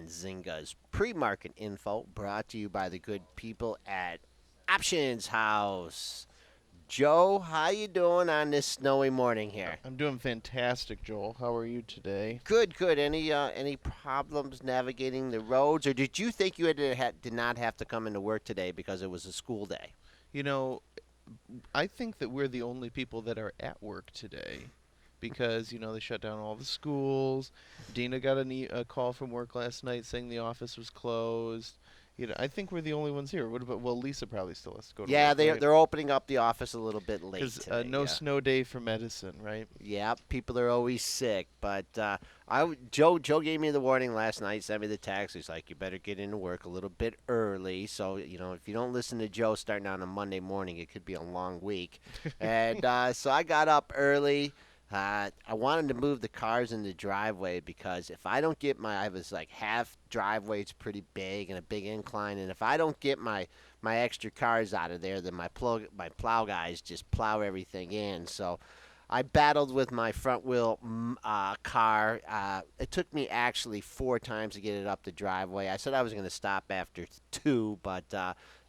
Benzinga's pre-market info, brought to you by the good people at Optionshouse. Joe, how you doing on this snowy morning here? I'm doing fantastic, Joel. How are you today? Good, good. Any problems navigating the roads, or did you think you did not have to come into work today because it was a school day? You know, I think that we're the only people that are at work today because, they shut down all the schools. Dina got a call from work last night saying the office was closed. I think we're the only ones here. What about, well, Lisa probably still has to go to Yeah, work, they right? they're opening up the office a little bit late Because today. no Yeah. snow day for medicine, right? Yeah, people are always sick, but Joe gave me the warning last night. Sent me the text. He's like, "You better get into work a little bit early." So if you don't listen to Joe starting on a Monday morning, it could be a long week. And so I got up early. I wanted to move the cars in the driveway because if I don't get I was like half driveway, it's pretty big and a big incline, and if I don't get my extra cars out of there, then my plow guys just plow everything in. So I battled with my front wheel car. It took me actually 4 times to get it up the driveway. I said I was going to stop after two, but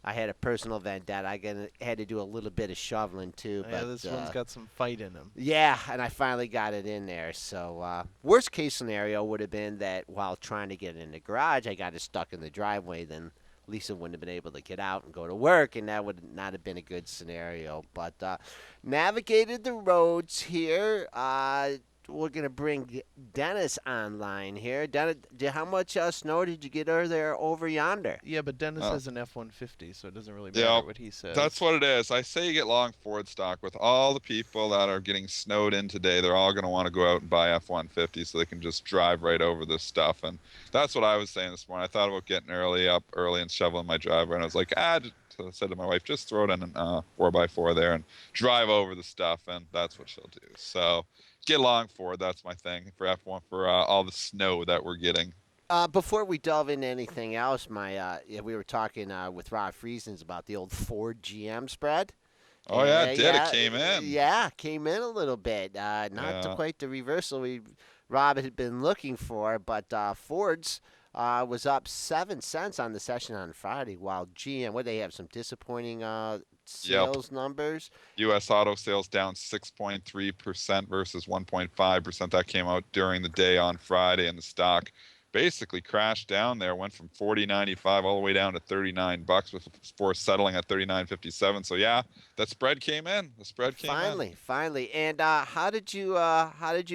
I had a personal vendetta. had to do a little bit of shoveling too, Yeah, but this one's got some fight in him. yeah, and I finally got it in there. So worst case scenario would have been that while trying to get it in the garage, I got it stuck in the driveway. Then Lisa wouldn't have been able to get out and go to work, and that would not have been a good scenario. But navigated the roads here. We're gonna bring Dennis online here. Dennis, how much snow did you get there over yonder? Yeah, but Dennis Oh, has an F-150, so it doesn't really yeah, matter what he that's says. what it is. I say you get long Ford stock with all the people that are getting snowed in today. They're all going to want to go out and buy F-150 so they can just drive right over this stuff. And that's what I was saying this morning. I thought about getting up early and shoveling my driveway. And I was like, so I said to my wife, just throw it in a 4x4 there and drive over the stuff. And that's what she'll do. So get long Ford. That's my thing for F1 for all the snow that we're getting. Before we delve into anything else, yeah, we were talking with Rob Friesens about the old Ford GM spread. Oh, yeah, it did. It Yeah, came in. yeah, came in a little bit. Not to Yeah. quite the reversal Rob had been looking for, but Ford's was up 7 cents on the session on Friday, while GM, what they have some disappointing Yep. sales numbers. U.S. auto sales down 6.3% versus 1.5%. That came out during the day on Friday, and the stock basically crashed down there. Went from 40.95 all the way down to 39 bucks, before settling at 39.57. So yeah, that spread came in. The spread came in. Finally, finally. And how did you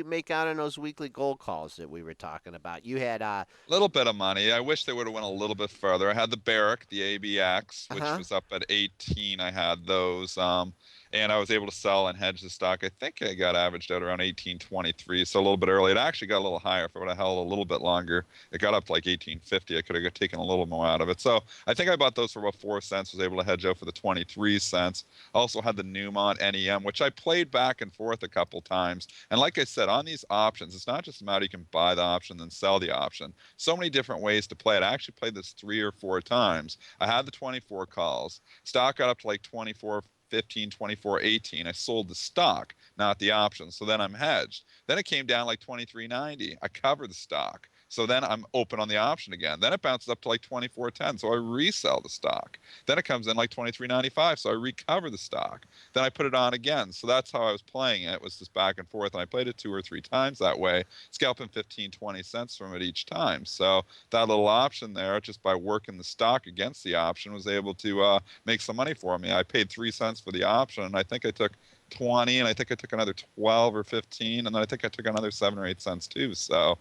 make out on those weekly gold calls that we were talking about? You had Little bit of money. I wish they would have went a little bit further. I had the Barrick, the ABX, which huh. was up at 18. I had those, and I was able to sell and hedge the stock. I think I got averaged out around 18.23, so a little bit early. It actually got a little higher if I would have held a little bit longer. It got up to like 18.50. I could have taken a little more out of it. So I think I bought those for about 4 cents. Was able to hedge out for the 23 cents. Also had the Newmont NEM, which I played back and forth a couple times. And like I said, on these options, it's not just a matter you can buy the option then sell the option. So many different ways to play it. I actually played this 3 or 4 times. I had the 24 calls. Stock got up to like 24.15, 24.18. I sold the stock, not the option. So then I'm hedged. Then it came down like 23.90. I covered the stock. So then I'm open on the option again. Then it bounces up to like 24.10. So I resell the stock. Then it comes in like 23.95. So I recover the stock. Then I put it on again. So that's how I was playing it. It was just back and forth. And I played it 2 or 3 times that way, scalping 15, 20 cents from it each time. So that little option there, just by working the stock against the option, was able to make some money for me. I paid 3 cents for the option, and I think I took 20, and I think I took another 12 or 15, and then I think I took another 7 or 8 cents too. So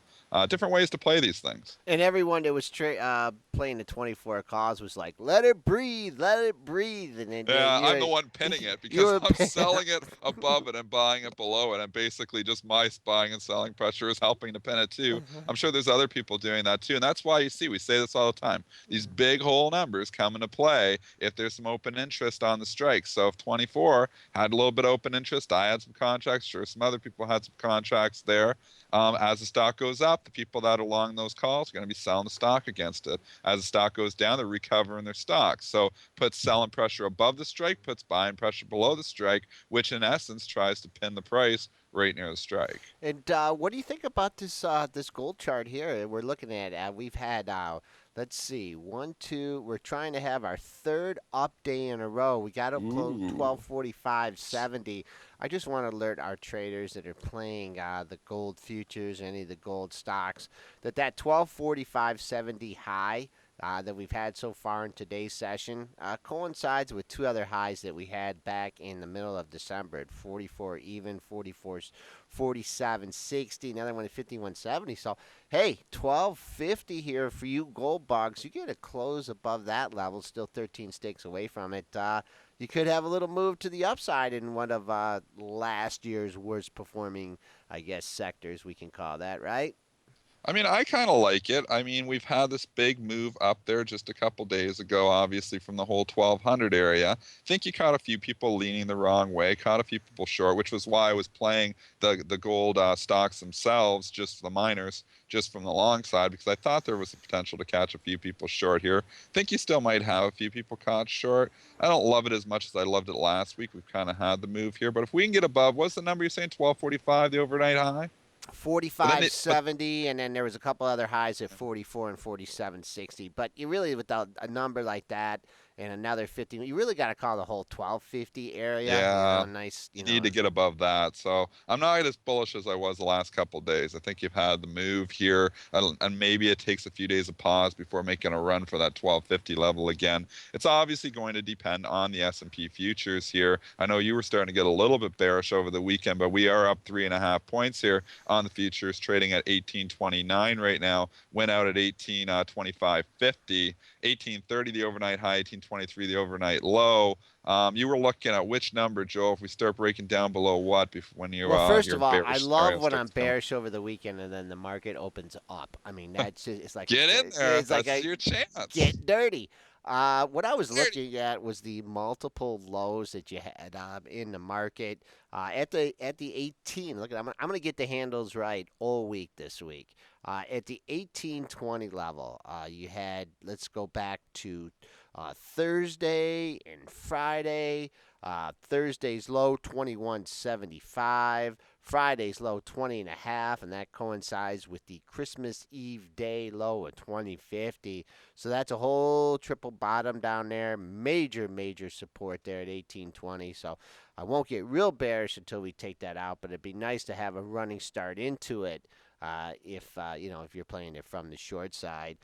different ways to play these things. And everyone that was playing the 24 calls was like, "Let it breathe, let it breathe," and then Yeah, I'm the one pinning it you because were I'm selling it above it and buying it below it. And basically, just my buying and selling pressure is helping to pin it too. I'm sure there's other people doing that too. And that's why you see, we say this all the time. These big whole numbers come into play if there's some open interest on the strike. So if 24 had a little bit of open interest, I had some contracts. Sure, some other people had some contracts there. As the stock goes up, the people that are along those calls are going to be selling the stock against it. As the stock goes down, they're recovering their stock. So puts selling pressure above the strike, puts buying pressure below the strike, which in essence tries to pin the price right near the strike. And what do you think about this gold chart here? We're looking at. We've had let's see, one, two. We're trying to have our third up day in a row. We got up close Ooh. 12:45.70. I just want to alert our traders that are playing the gold futures, any of the gold stocks, that 12:45.70 high. That we've had so far in today's session coincides with two other highs that we had back in the middle of December at 44 even, 47.60, another one at 51.70. So, hey, 12.50 here for you gold bugs. You get a close above that level, still 13 stakes away from it. You could have a little move to the upside in one of last year's worst performing, I guess, sectors, we can call that, right? I mean, I kind of like it. I mean, we've had this big move up there just a couple days ago, obviously from the whole 1200 area. I think you caught a few people leaning the wrong way, caught a few people short, which was why I was playing the gold stocks themselves, just the miners, just from the long side, because I thought there was the potential to catch a few people short here. I think you still might have a few people caught short. I don't love it as much as I loved it last week. We've kind of had the move here, but if we can get above, what's the number you're saying? 1245, the overnight high. But then, but 45.70, and then there was a couple other highs at 44 and 47.60. But you really, without a number like that and another 50, you really got to call the whole 1250 area. yeah, Nice. you need to get above that. So I'm not as bullish as I was the last couple of days. I think you've had the move here, and maybe it takes a few days of pause before making a run for that 1250 level again. It's obviously going to depend on the S&P futures here. I know you were starting to get a little bit bearish over the weekend, but we are up 3.5 points here on the futures, trading at 1829 right now. Went out at 1825.50, 1830 the overnight high, 1823 the overnight low. You were looking at which number, Joe? If we start breaking down below what when you Well, first your of all, I bearish love scenario when I'm starts coming? bearish over the weekend and then the market opens up. I mean, that's just, Get in there. it's like That's a your chance. get dirty. What I was Dirty. looking at was the multiple lows that you had in the market at the 18. Look, I'm gonna get the handles right all week this week. At the 1820 level, you had. Let's go back to Thursday and Friday. Thursday's low 21.75. Friday's low 20 and a half, and that coincides with the Christmas Eve day low of 20.50. So that's a whole triple bottom down there. Major, major support there at 1820. So I won't get real bearish until we take that out, but it'd be nice to have a running start into it. If you're playing it from the short side,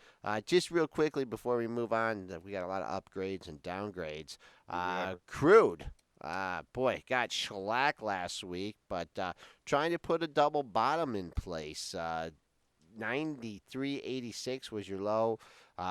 just real quickly before we move on, we got a lot of upgrades and downgrades. Whoever. Crude, boy, got shellacked last week, but trying to put a double bottom in place. 93.86 was your low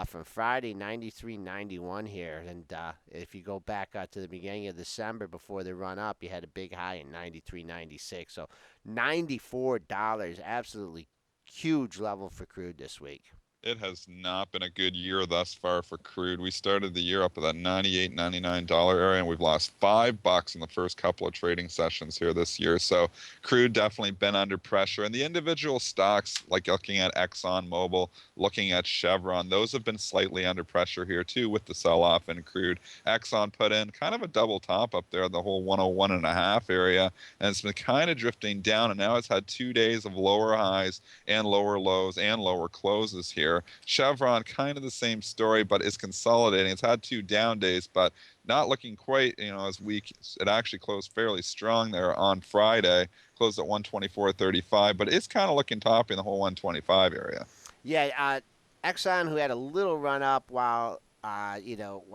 from Friday, 93.91 here. And if you go back to the beginning of December before the run up, you had a big high at 93.96. So $94, absolutely huge level for crude this week. It has not been a good year thus far for crude. We started the year up at that $98, $99 area, and we've lost $5 in the first couple of trading sessions here this year. So crude definitely been under pressure. And the individual stocks, like looking at ExxonMobil, looking at Chevron, those have been slightly under pressure here too with the sell-off in crude. Exxon put in kind of a double top up there, the whole 101.5 area, and it's been kind of drifting down, and now it's had 2 days of lower highs and lower lows and lower closes here. Chevron, kind of the same story, but is consolidating. It's had 2 down days, but not looking quite, as weak. It actually closed fairly strong there on Friday, closed at 124.35, but it's kind of looking toppy in the whole 125 area. Yeah, Exxon, who had a little run up while Exxon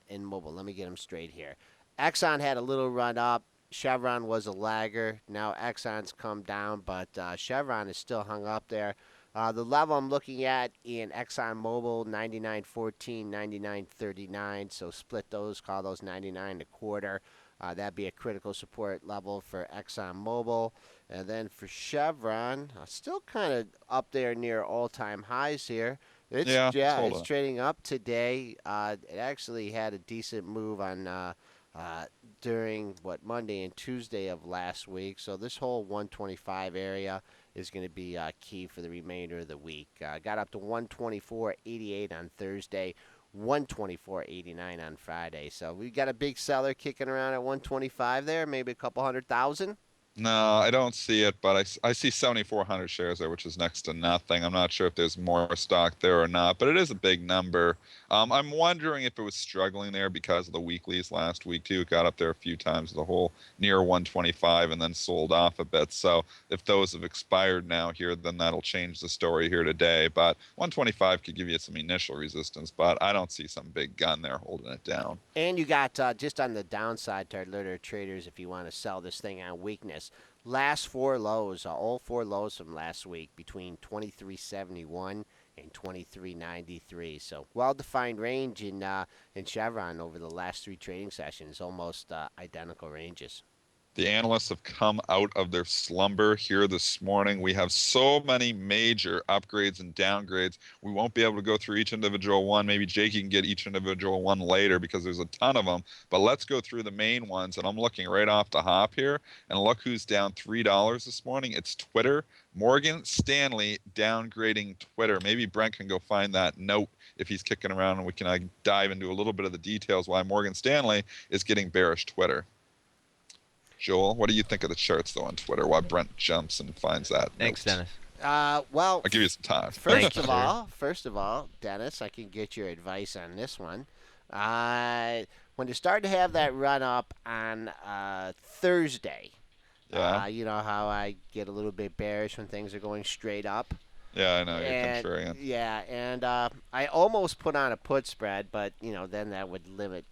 and Mobil. Let me get them straight here. Exxon had a little run up. Chevron was a lagger. Now Exxon's come down, but Chevron is still hung up there. The level I'm looking at in ExxonMobil, 99.14, 99.39. So split those, call those 99 and a quarter. That'd be a critical support level for ExxonMobil. And then for Chevron, still kind of up there near all-time highs here. Yeah, it's It's holding. trading up today. It actually had a decent move on during Monday and Tuesday of last week. So this whole 125 area is going to be key for the remainder of the week. Got up to 124.88 on Thursday. 124.89 on Friday. So we got a big seller kicking around at 125 there, maybe a couple 100,000. No, I don't see it, but I see 7,400 shares there, which is next to nothing. I'm not sure if there's more stock there or not, but it is a big number. I'm wondering if it was struggling there because of the weeklies last week too. It got up there a few times, the whole near 125, and then sold off a bit. So if those have expired now here, then that'll change the story here today. But 125 could give you some initial resistance, but I don't see some big gun there holding it down. And you got just on the downside to our litter traders, if you want to sell this thing on weakness, last four lows, all four lows from last week between 23.71 and 23.93. So well-defined range in Chevron over the last three trading sessions, almost identical ranges. The analysts have come out of their slumber here this morning. We have so many major upgrades and downgrades. We won't be able to go through each individual one. Maybe Jakey can get each individual one later because there's a ton of them. But let's go through the main ones. And I'm looking right off the hop here. And look who's down $3 this morning. It's Twitter. Morgan Stanley downgrading Twitter. Maybe Brent can go find that note if he's kicking around, and we can dive into a little bit of the details why Morgan Stanley is getting bearish Twitter. Joel, what do you think of the charts though on Twitter? Why Brent jumps and finds that? Thanks, note? Dennis. Well, I'll give you some time. first of all, Dennis, I can get your advice on this one. When you start to have that run up on Thursday, Yeah. you know how I get a little bit bearish when things are going straight up. Yeah, I know you're And contrarian. yeah, and I almost put on a put spread, but then that would limit.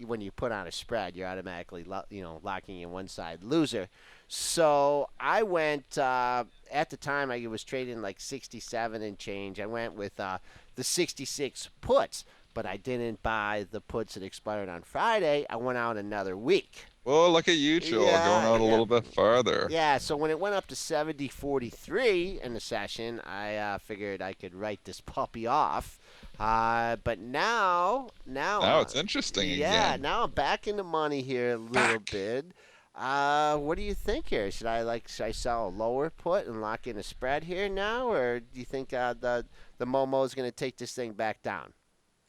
When you put on a spread, you're automatically locking in one side loser. So I went at the time I was trading like 67 and change. I went with the 66 puts, but I didn't buy the puts that expired on Friday. I went out another week. Well, look at you, Joel, Yeah, going out a yeah. little bit farther. Yeah, so when it went up to 70.43 in the session, I figured I could write this puppy off. But Now it's interesting yeah, again. now I'm back in the money here a little bit. What do you think here? Should I sell a lower put and lock in a spread here now, or do you think the Momo is going to take this thing back down?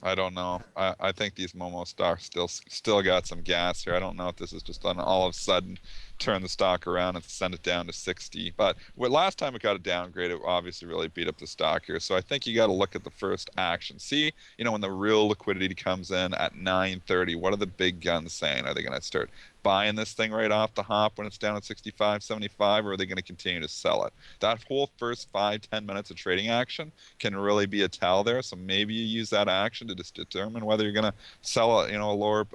I don't know. I think these Momo stocks still got some gas here. I don't know if this is just an all of a sudden turn the stock around and send it down to 60. But last time it got a downgrade, it obviously really beat up the stock here. So I think you got to look at the first action. See, when the real liquidity comes in at 9:30, what are the big guns saying? Are they going to start buying this thing right off the hop when it's down at 65, 75, or are they going to continue to sell it? That whole first 5-10 minutes of trading action can really be a tell there. So maybe you use that action to just determine whether you're going to sell a lower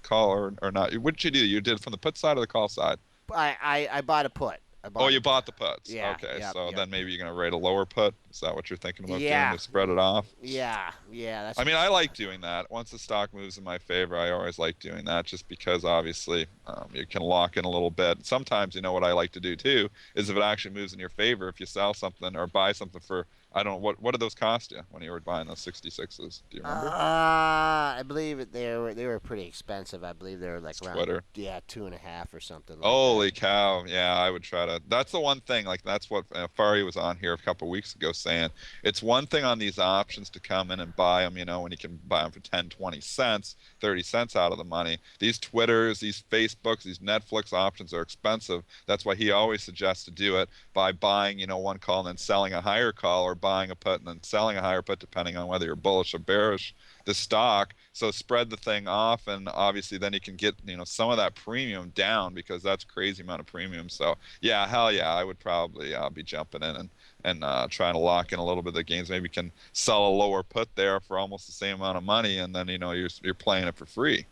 call or not. What did you do? You did it from the put side or the call side? I bought a put. Oh, you bought the puts. Yeah. Okay, Yep, so yep. then maybe you're going to write a lower put. Is that what you're thinking about Yeah. doing to spread it off? Yeah. That's. I mean, I like doing that. Once the stock moves in my favor, I always like doing that just because obviously you can lock in a little bit. Sometimes, what I like to do too is if it actually moves in your favor, if you sell something or buy something for, I don't know, what did those cost you when you were buying those 66s? Do you remember? I believe they were pretty expensive. I believe they were like around Twitter. 2.5 or something. Like Holy that. cow. Yeah, I would try to. That's the one thing. Like, that's what Fari was on here a couple of weeks ago saying. It's one thing on these options to come in and buy them, when you can buy them for 10, 20 cents, 30 cents out of the money. These Twitters, these Facebooks, these Netflix options are expensive. That's why he always suggests to do it by buying, one call and then selling a higher call, or buying a put and then selling a higher put, depending on whether you're bullish or bearish the stock. So spread the thing off, and obviously then you can get some of that premium down, because that's a crazy amount of premium. So yeah, hell yeah, I would probably be jumping in and trying to lock in a little bit of the gains. Maybe you can sell a lower put there for almost the same amount of money, and then you're playing it for free.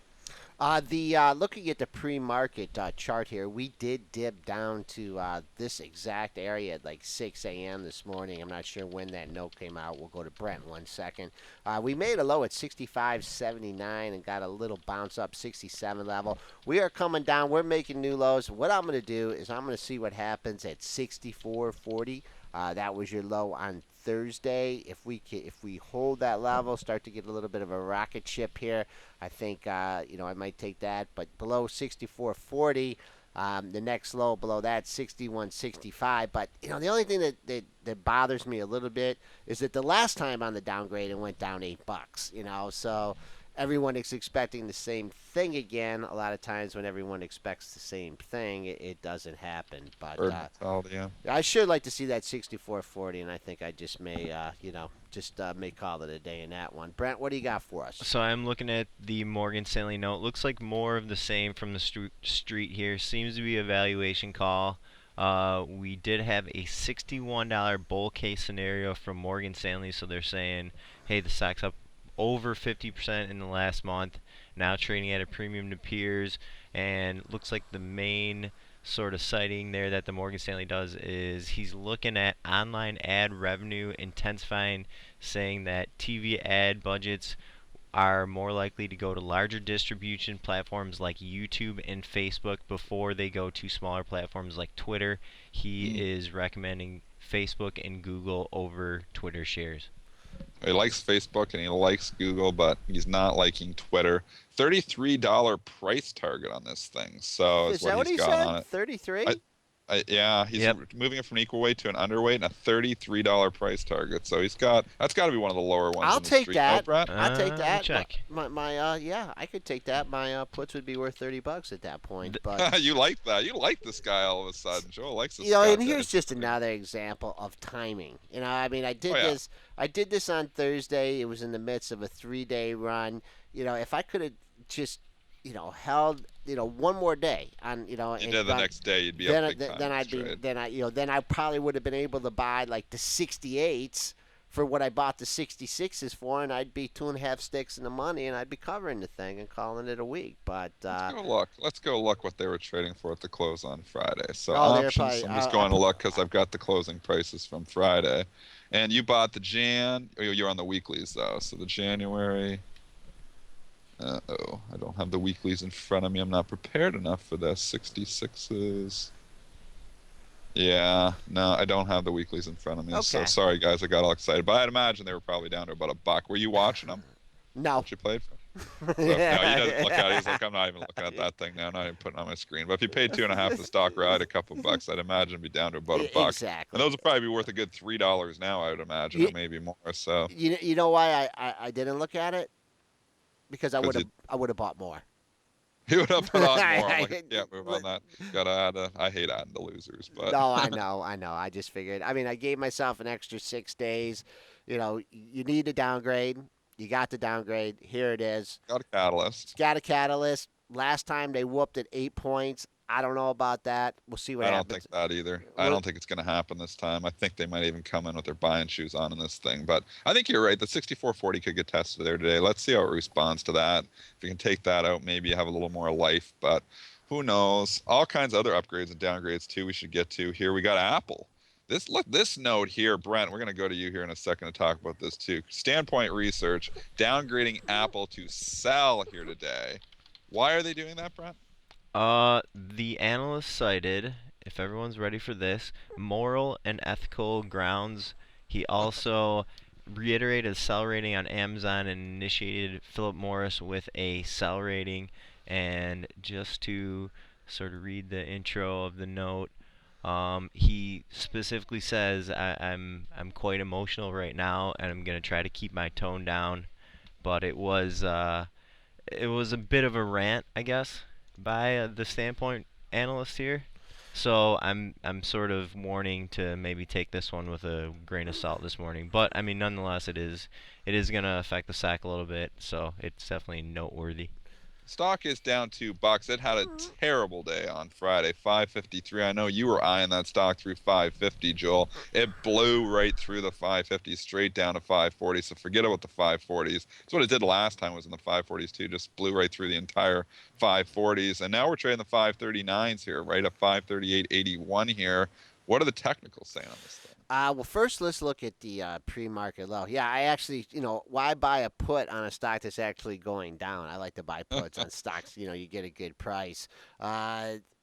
Looking at the pre-market chart here, we did dip down to this exact area at like 6 a.m. this morning. I'm not sure when that note came out. We'll go to Brent in 1 second. We made a low at 65.79 and got a little bounce up 67 level. We are coming down. We're making new lows. What I'm going to do is I'm going to see what happens at 64.40. That was your low on Thursday. If we hold that level, start to get a little bit of a rocket ship here, I think I might take that. But below 64.40, The next low below that, 61.65. But the only thing that bothers me a little bit is that the last time on the downgrade it went down $8. So everyone is expecting the same thing again. A lot of times when everyone expects the same thing, it doesn't happen. But Bird mentality, yeah. I should like to see that 64.40, and I think I just may, may call it a day in that one. Brent, what do you got for us? So I'm looking at the Morgan Stanley note. Looks like more of the same from the street here. Seems to be a valuation call. We did have a $61 bull case scenario from Morgan Stanley, so they're saying, hey, the stock's up over 50% in the last month, now trading at a premium to peers, and looks like the main sort of citing there that the Morgan Stanley does is he's looking at online ad revenue intensifying, saying that TV ad budgets are more likely to go to larger distribution platforms like YouTube and Facebook before they go to smaller platforms like Twitter. He is recommending Facebook and Google over Twitter shares. He likes Facebook and he likes Google, but he's not liking Twitter. $33 price target on this thing. So Is is that what what he he's got on said? it. 33? Yeah, he's Yep. moving it from an equal weight to an underweight and a $33 price target. So that's got to be one of the lower ones. I'll in the take street. that. Oh, Brett? I'll take Let me that. check. Yeah, I could take that. My puts would be worth $30 at that point. But You like that? You like this guy all of a sudden. Joe likes this you know, guy. and here's just another example of timing. I mean, Oh, yeah. I did this on Thursday. It was in the midst of a 3-day run. If I could have just, held, one more day on, You and did the gone, next day, you'd be then up big time. then in I'd this be trade. then then I probably would have been able to buy like the 68s for what I bought the 66s for, and I'd be 2.5 sticks in the money, and I'd be covering the thing and calling it a week. But Let's go look what they were trading for at the close on Friday. So they're options, probably I'm just going to look because I've got the closing prices from Friday. And you bought the you're on the weeklies though. So the January. I don't have the weeklies in front of me. I'm not prepared enough for this. 66s. Yeah, no, I don't have the weeklies in front of me. So Okay. sorry guys, I got all excited. But I'd imagine they were probably down to about $1. Were you watching them? no. What you played for? So, no, he doesn't look at it. He's like, I'm not even looking at that thing now. I'm not even putting it on my screen. But if you paid 2.5 the stock ride, a couple bucks, I'd imagine it'd be down to about $1. Exactly. And those would probably be worth a good $3 now, I would imagine, or maybe more. So You know why I didn't look at it? Because I 'cause would have bought more. you would have put on more. I'm like, I- I can't move on that. Gotta add. I hate adding the losers, but No, I know. I just figured. I mean, I gave myself an extra 6 days. You need a downgrade. You got the downgrade. Here it is. got a catalyst. Got a catalyst. Last time they whooped at 8 points. I don't know about that. We'll see what I don't happens. think that either. I don't think it's going to happen this time. I think they might even come in with their buying shoes on in this thing. But I think you're right. The 64.40 could get tested there today. Let's see how it responds to that. If you can take that out, maybe you have a little more life. But who knows? All kinds of other upgrades and downgrades too. We should get to here. We got Apple. This note here, Brent. We're going to go to you here in a second to talk about this too. Standpoint Research downgrading Apple to sell here today. Why are they doing that, Brent? The analyst cited, if everyone's ready for this, moral and ethical grounds. He also reiterated a sell rating on Amazon and initiated Philip Morris with a sell rating. And just to sort of read the intro of the note, he specifically says, I'm quite emotional right now, and I'm gonna try to keep my tone down. But it was a bit of a rant, I guess, by the standpoint analyst here. So I'm sort of warning to maybe take this one with a grain of salt this morning. But I mean, nonetheless, it is gonna affect the sack a little bit. So it's definitely noteworthy. Stock is down $2. It had a terrible day on Friday, 553. I know you were eyeing that stock through 550, Joel. It blew right through the 550 straight down to 540. So forget about the 540s. That's what it did last time, was in the 540s too. Just blew right through the entire 540s. And now we're trading the 539s here, right at 538.81 here. What are the technicals saying on this thing? Well, first let's look at the pre-market low. Yeah, I actually, why buy a put on a stock that's actually going down? I like to buy puts on stocks. You get a good price.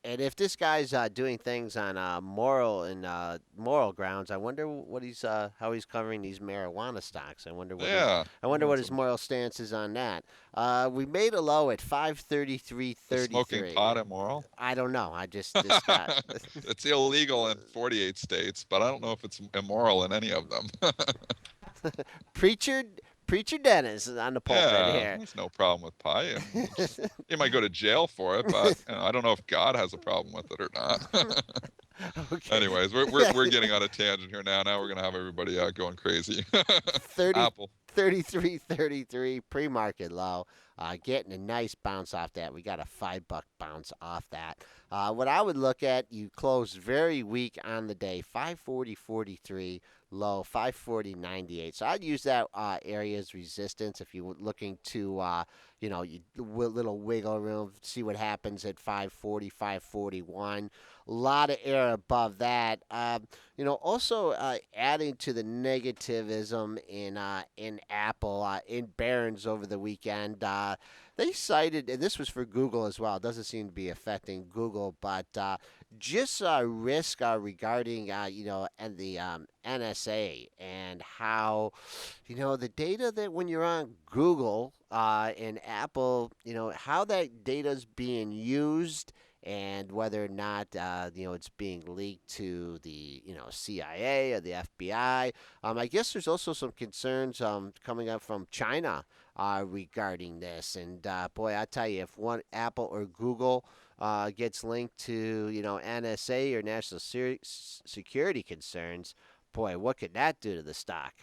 And if this guy's doing things on moral grounds, I wonder what he's how he's covering these marijuana stocks. Yeah, I wonder what that's his moral stance is on that. We made a low at 533.33. is smoking pot immoral? I don't know. I just this guy. It's illegal in 48 states, but I don't know if it's immoral in any of them. preacher Preacher Dennis is on the pulpit Yeah, here. there's no problem with pie. I mean, you might go to jail for it, but I don't know if God has a problem with it or not. Okay. Anyways, we're getting on a tangent here now. Now we're gonna have everybody going crazy. 30, Apple. 33.33 pre-market low. Getting a nice bounce off that. We got a $5 bounce off that. What I would look at, you closed very weak on the day, 540.43 low, 540.98. So I'd use that area as resistance if you were looking to, little wiggle room, see what happens at 540, 541. A lot of air above that. Also adding to the negativism in Apple in Barron's over the weekend. They cited, and this was for Google as well. It doesn't seem to be affecting Google, but just risk regarding and the NSA and how the data that when you're on Google and Apple, how that data is being used and whether or not it's being leaked to the CIA or the FBI. I guess there's also some concerns coming up from China regarding this. And boy, I tell you, if one Apple or Google gets linked to NSA or national security concerns, boy, what could that do to the stock?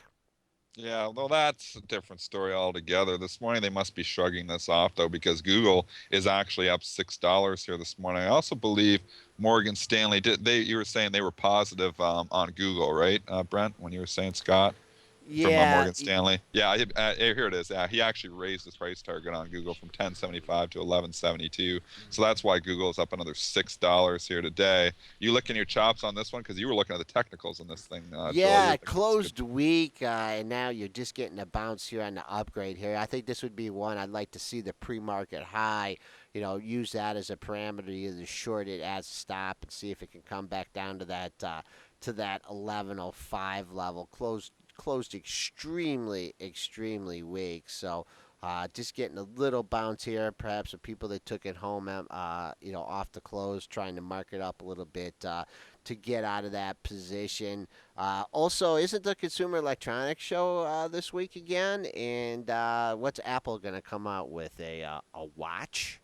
Yeah, well, that's a different story altogether. This morning they must be shrugging this off though, because Google is actually up $6 here this morning. I also believe Morgan Stanley did. You were saying they were positive on Google, right, Brent? When you were saying Scott? From Yeah, Morgan Stanley. Yeah, here it is. Yeah, he actually raised his price target on Google from 10.75 to 11.72. So that's why Google is up another $6 here today. You licking your chops on this one because you were looking at the technicals on this thing, Joel. yeah, closed week, and now you're just getting a bounce here on the upgrade here. I think this would be one I'd like to see the pre-market high. Use that as a parameter, either short it as a stop and see if it can come back down to that 1105 level. Closed extremely weak. So just getting a little bounce here. Perhaps the people that took it home, off the close, trying to mark it up a little bit to get out of that position. Also, isn't the Consumer Electronics Show this week again? And what's Apple going to come out with? A watch?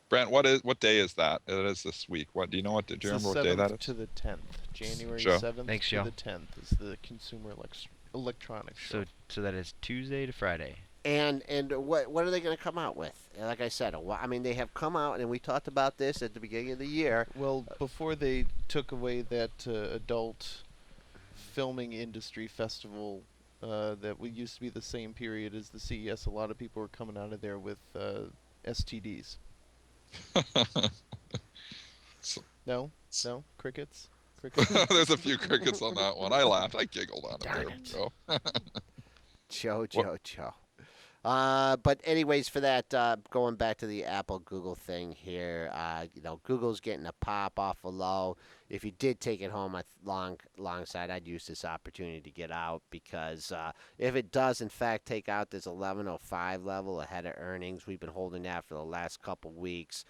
Brent, what day is that? It is this week. What do you know? Do you It's remember the what day that 7th is? to the 10th. January Joe. 7th Thanks, to Joe. the 10th is the Consumer Electronics Show. So that is Tuesday to Friday. And what are they going to come out with? Like I said, they have come out, and we talked about this at the beginning of the year. Well, before they took away that adult filming industry festival that used to be the same period as the CES, a lot of people were coming out of there with STDs. So- No? No? Crickets? Crickets? There's a few crickets on that one. I laughed. I giggled on it Darn there, it. Joe. Joe. But anyways, for that, going back to the Apple Google thing here, Google's getting a pop off a low. If you did take it home long side, I'd use this opportunity to get out because if it does in fact take out this 1105 level ahead of earnings, we've been holding that for the last couple weeks.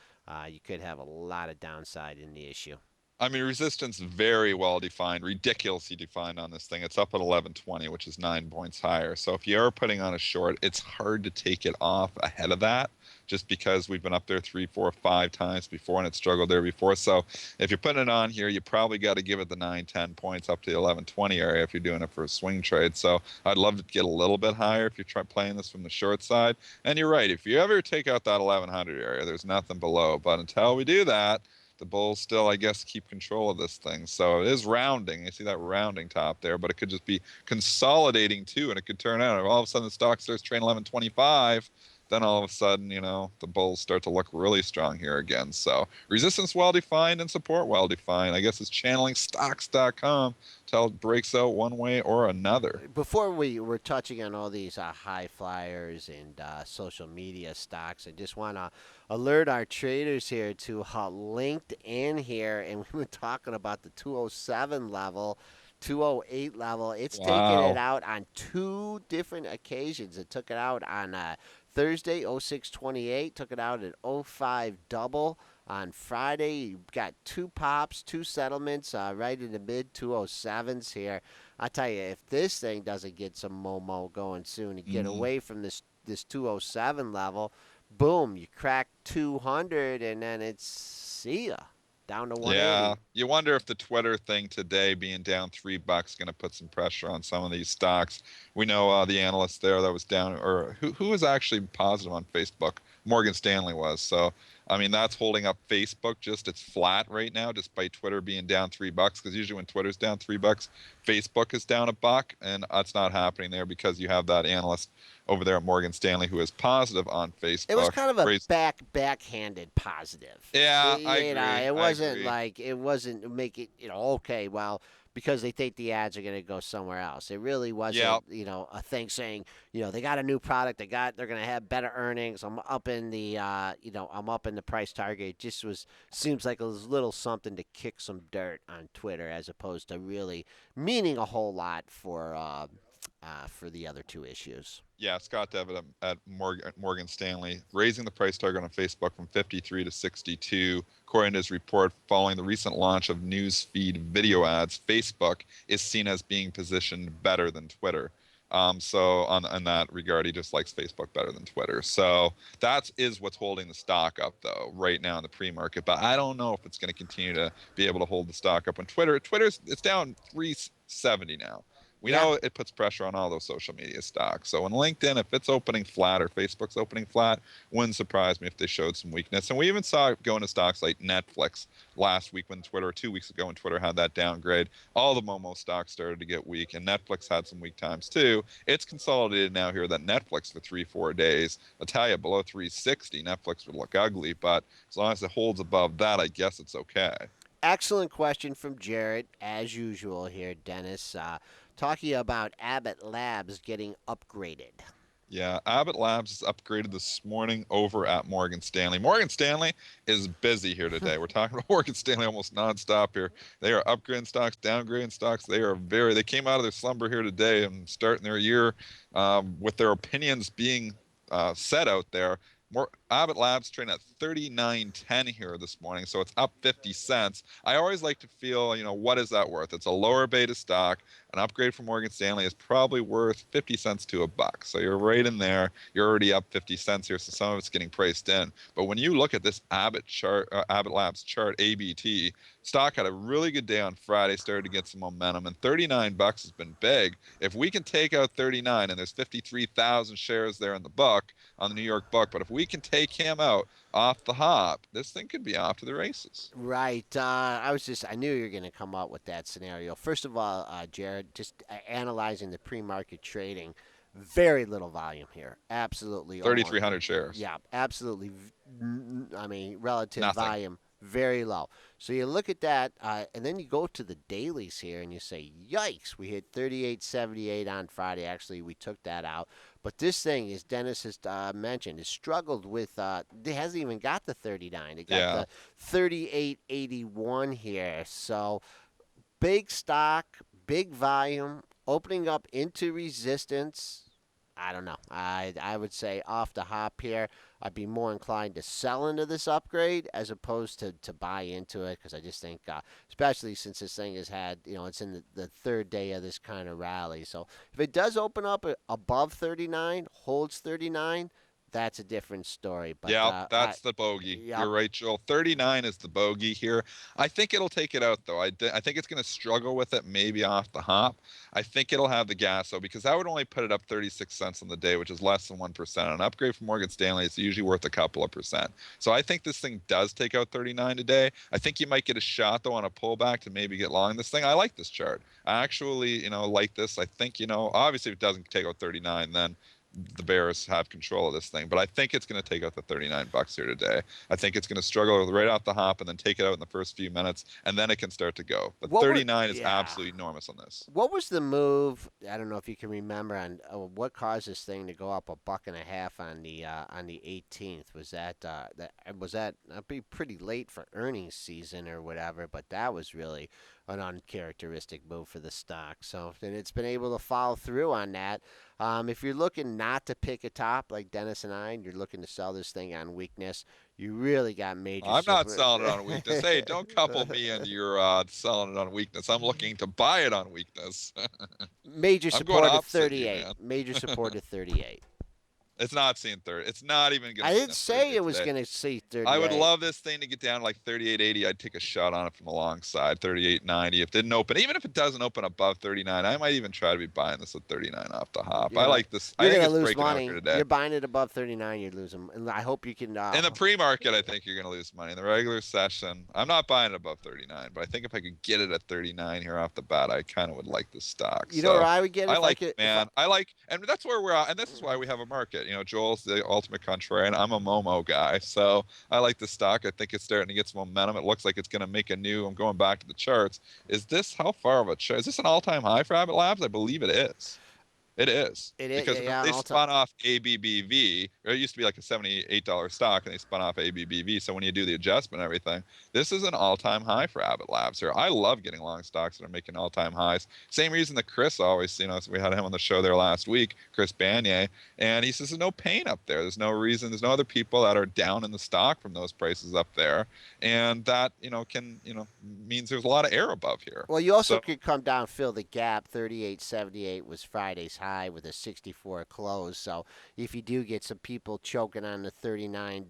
You could have a lot of downside in the issue. I mean, resistance very well defined, ridiculously defined on this thing. It's up at 1120, which is 9 points higher. So if you are putting on a short, it's hard to take it off ahead of that, just because we've been up there 3, 4, 5 times before, and it struggled there before. So if you're putting it on here, you probably got to give it the 9, 10 points up to the 1120 area if you're doing it for a swing trade. So I'd love to get a little bit higher if you're playing this from the short side. And you're right, if you ever take out that 1100 area, there's nothing below. But until we do that, the bulls still, I guess, keep control of this thing. So it is rounding. You see that rounding top there, but it could just be consolidating too, and it could turn out. If all of a sudden the stock starts trading 1125, then all of a sudden, the bulls start to look really strong here again. So resistance well defined and support well defined. I guess it's channeling stocks.com till it breaks out one way or another. Before we were touching on all these high flyers and social media stocks, I just want to alert our traders here to LinkedIn here, and we were talking about the 207 level. 208 level. It's taken it Wow. out on two different occasions. It took it out on Thursday, 0628, took it out at 05 double. On Friday, you got two pops, two settlements right in the mid 207s here. I tell you, if this thing doesn't get some Momo going soon and get Mhm. away from this 207 level, boom, you crack 200 and then it's see ya down to Yeah, 180. you wonder if the Twitter thing today being down $3 going to put some pressure on some of these stocks. We know the analyst there that was down, or who was actually positive on Facebook? Morgan Stanley was. So, I mean, that's holding up Facebook. Just it's flat right now, despite Twitter being down $3. Because usually when Twitter's down $3, Facebook is down a buck, and that's not happening there because you have that analyst over there at Morgan Stanley who is positive on It was Facebook. kind of a Raised, backhanded positive. yeah, I You know, agree. it I wasn't agree. like it wasn't make it okay. Well, because they think the ads are going to go somewhere else. It really Yeah, wasn't a thing saying they got a new product. They're going to have better earnings. I'm up in the I'm up in the price target. It just seems like a little something to kick some dirt on Twitter as opposed to really meaning a whole lot for the other two issues. yeah, Scott Devitt at Morgan Stanley, raising the price target on Facebook from 53 to 62. According to his report, following the recent launch of news feed video ads, Facebook is seen as being positioned better than Twitter. So on that regard, he just likes Facebook better than Twitter. So that is what's holding the stock up though right now in the pre-market. But I don't know if it's going to continue to be able to hold the stock up. When it's down 370 now. We Yeah. know it puts pressure on all those social media stocks. So in LinkedIn, if it's opening flat or Facebook's opening flat, wouldn't surprise me if they showed some weakness. And we even saw it go into stocks like Netflix last week when Twitter, 2 weeks ago when Twitter had that downgrade. All the Momo stocks started to get weak, and Netflix had some weak times too. It's consolidated now here that Netflix for 3-4 days. I'll tell you, below 360, Netflix would look ugly, but as long as it holds above that, I guess it's okay. Excellent question from Jared, as usual here, Dennis. Talking about Abbott Labs getting upgraded. Yeah, Abbott Labs is upgraded this morning over at Morgan Stanley. Morgan Stanley is busy here today. We're talking about Morgan Stanley almost nonstop here. They are upgrading stocks, downgrading stocks. They came out of their slumber here today and starting their year with their opinions being set out there. Abbott Labs trading at 39.10 here this morning, so it's up 50 cents. I always like to feel, what is that worth? It's a lower beta stock. An upgrade from Morgan Stanley is probably worth 50 cents to a buck. So you're right in there. You're already up 50 cents here, so some of it's getting priced in. But when you look at this Abbott Labs chart, ABT, stock had a really good day on Friday, started to get some momentum, and 39 bucks has been big. If we can take out 39, and there's 53,000 shares there in the book on the New York book, but if we can take him out off the hop, this thing could be off to the races. Right. I knew you were going to come up with that scenario. First of all, Jared, just analyzing the pre market trading, very little volume here. Absolutely. Almost. 3,300 shares. Yeah, absolutely. I mean, relative Nothing. volume, very low. So you look at that, and then you go to the dailies here and you say, yikes, we hit 38.78 on Friday. Actually, we took that out. But this thing, as Dennis has mentioned, has struggled with. It hasn't even got the 39. It got Yeah. the 38.81 here. So big stock, big volume, opening up into resistance. I don't know. I would say off the hop here, I'd be more inclined to sell into this upgrade as opposed to buy into it because I just think, especially since this thing has had, it's in the third day of this kind of rally. So if it does open up above 39, holds 39, that's a different story. But Yeah, that's the bogey. yep, You're right, Joel. 39 is the bogey here. I think it'll take it out, though. I think it's going to struggle with it maybe off the hop. I think it'll have the gas, though, because that would only put it up 36 cents on the day, which is less than 1%. An upgrade from Morgan Stanley is usually worth a couple of percent. So I think this thing does take out 39 today. I think you might get a shot, though, on a pullback to maybe get long this thing. I like this chart. I actually, like this. I think, obviously if it doesn't take out 39, then the Bears have control of this thing. But I think it's going to take out the $39 here today. I think it's going to struggle right off the hop and then take it out in the first few minutes, and then it can start to go. But What were 39 is yeah? absolutely enormous on this. What was the move? I don't know if you can remember on what caused this thing to go up a buck and a half on the 18th. That'd be pretty late for earnings season or whatever, but that was really an uncharacteristic move for the stock. So and it's been able to follow through on that. If you're looking not to pick a top like Dennis and I, and you're looking to sell this thing on weakness, you really got major I'm not support. selling it on weakness. Hey, don't couple me into your selling it on weakness. I'm looking to buy it on weakness. Major I'm going support at opposite you, 38. man. Major support at 38. It's not seeing 30. It's not even going I to see didn't that say 38 it was today. going to see I would 38. love this thing to get down to like 38.80. I'd take a shot on it from the long side, 38.90. If it didn't open, even if it doesn't open above 39, I might even try to be buying this at 39 off the hop. You're I gonna like this. I you're think gonna it's lose breaking out here money. today. You're buying it above 39. You're losing. And I hope you can. In the pre-market, I think you're going to lose money. In the regular session, I'm not buying it above 39, but I think if I could get it at 39 here off the bat, I kind of would like this stock. You know where So I would get it I if I like could. it, man. I like, and that's where we're at, and this is why we have a market. You know, Joel's the ultimate contrarian. I'm a Momo guy, so I like the stock. I think it's starting to get some momentum. It looks like it's going to make a new. I'm going back to the charts. Is this how far of a chart? Is this an all-time high for Abbott Labs? I believe it is. It is. It is. Because Yeah, remember, yeah, an they all time. spun off ABBV. It used to be like a $78 stock, and they spun off ABBV. So when you do the adjustment and everything, this is an all-time high for Abbott Labs here. I love getting long stocks that are making all-time highs. Same reason that Chris always, so we had him on the show there last week, Chris Banier, and he says there's no pain up there. There's no reason. There's no other people that are down in the stock from those prices up there, and that means there's a lot of air above here. Well, you also So could come down, fill the gap. 38.78 was Friday's high with a 64 close. So if you do get some people choking on the 39,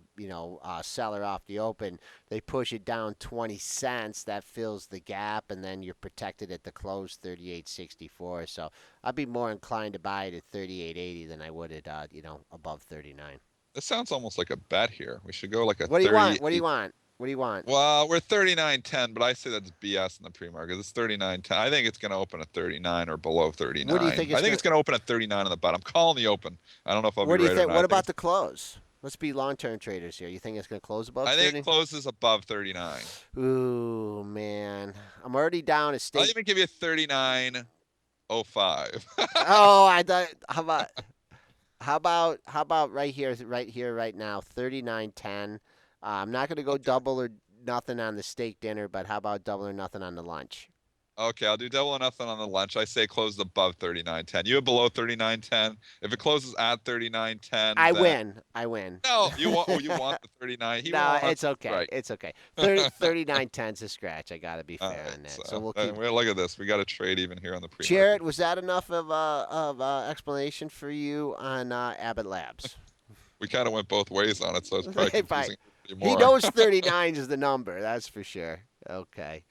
seller off the open, they push it down 20 cents. That fills the gap, and then you're protected at the close, 38.64. So I'd be more inclined to buy it at 38.80 than I would at above 39. this sounds almost like a bet here. We should go like a What do you want? What do 38. you want? What do you want? Well, we're 39.10, but I say that's BS in the pre-market. It's 39.10. I think it's going to open at 39 or below 39. What do you think I think it's going to open at 39 on the bet. I'm calling the open. I don't know if I'll What be do you right or think? not. What about the close? Let's be long-term traders here. You think it's going to close above I think 30? it closes above 39. Ooh, man. I'm already down a I'll state. even give you 39.05. Oh, I thought. How about right here, right now, 39.10. I'm not going to go double or nothing on the steak dinner, but how about double or nothing on the lunch? Okay, I'll do double or nothing on the lunch. I say close above 39.10. You have below 39.10. If it closes at 39.10, I then win. I win. no, you want the 39. He No, wants it's okay. right. It's okay. 39.10's a scratch. I got to be All fair right, on that. so So we'll keep. look at this. We got a trade even here on the pre-market. Jared, was that enough of explanation for you on Abbott Labs? We kind of went both ways on it, so it's probably If I- confusing you He more. knows 39 is the number. That's for sure. Okay.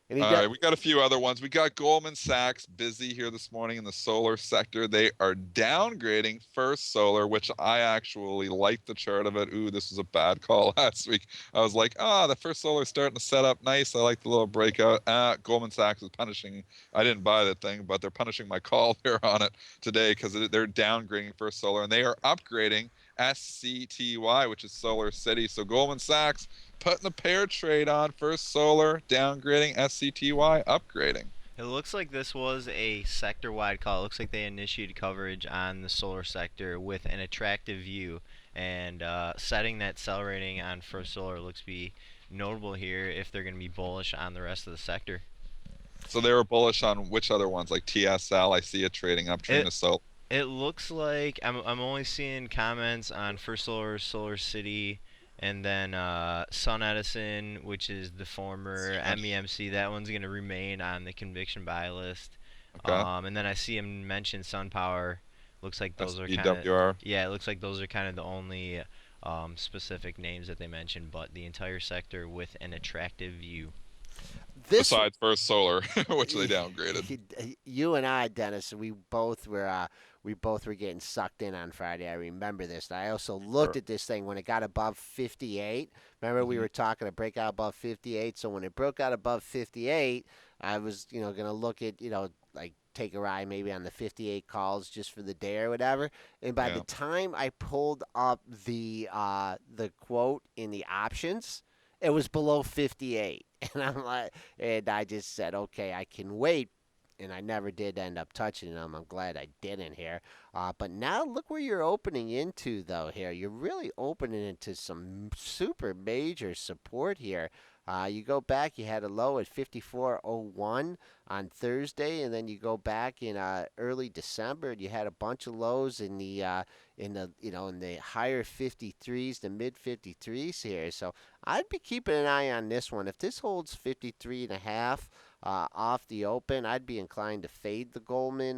And he All does. right, we got a few other ones. We got Goldman Sachs busy here this morning in the solar sector. They are downgrading First Solar, which I actually like the chart of it. Ooh, this was a bad call last week. I was like, the First Solar is starting to set up nice. I like the little breakout. Goldman Sachs is punishing. I didn't buy the thing, but they're punishing my call there on it today because they're downgrading First Solar and they are upgrading SCTY, which is Solar City. So Goldman Sachs putting the pair trade on First Solar, downgrading SCTY, upgrading. It looks like this was a sector-wide call. It looks like they initiated coverage on the solar sector with an attractive view, and setting that sell rating on First Solar looks to be notable here if they're going to be bullish on the rest of the sector. So they were bullish on which other ones, like TSL. I see it trading up, Trina Solar. It looks like I'm only seeing comments on First Solar, Solar City, and then Sun Edison, which is the former MEMC. That one's going to remain on the conviction buy list. Okay. And then I see him mention SunPower. Looks like those are kind of EWR. it looks like those are kind of the only specific names that they mentioned, but the entire sector with an attractive view. Besides First Solar, which they downgraded. You and I, Dennis, we both were getting sucked in on Friday. I remember this. And I also looked at this thing when it got above 58. Remember we were talking to break out above 58. So when it broke out above 58, I was going to look at like take a ride maybe on the 58 calls just for the day or whatever. And by the Yeah. time I pulled up the quote in the options, it was below 58. And I'm like, and I just said, okay, I can wait. And I never did end up touching them. I'm glad I didn't here. But now look where you're opening into, though, here. You're really opening into some super major support here. You go back, you had a low at 54.01 on Thursday, and then you go back in early December, and you had a bunch of lows in the higher 53s, the mid 53s here. So I'd be keeping an eye on this one. If this holds 53 and a half off the open, I'd be inclined to fade the Goldman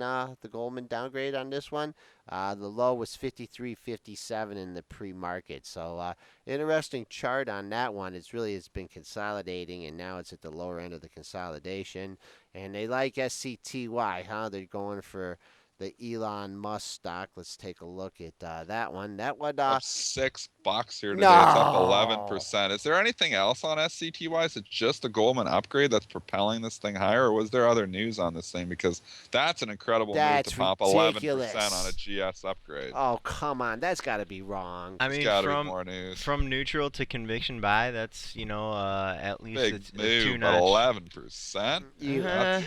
downgrade on this one. The low was 53.57 in the pre-market. So interesting chart on that one. It's been consolidating, and now it's at the lower end of the consolidation. And they like SCTY, huh? They're going for the Elon Musk stock. Let's take a look at that one. That one, Up $6 here today. It's up no. 11%. Is there anything else on SCTY? Is it just the Goldman upgrade that's propelling this thing higher, or was there other news on this thing? Because that's an incredible move to That's pop 11% on a ridiculous. GS upgrade. Oh, come on. That's got to be wrong. I There's mean, got to be more news. from neutral to conviction buy, that's at least Big a move, two but notch. 11%. You, Uh,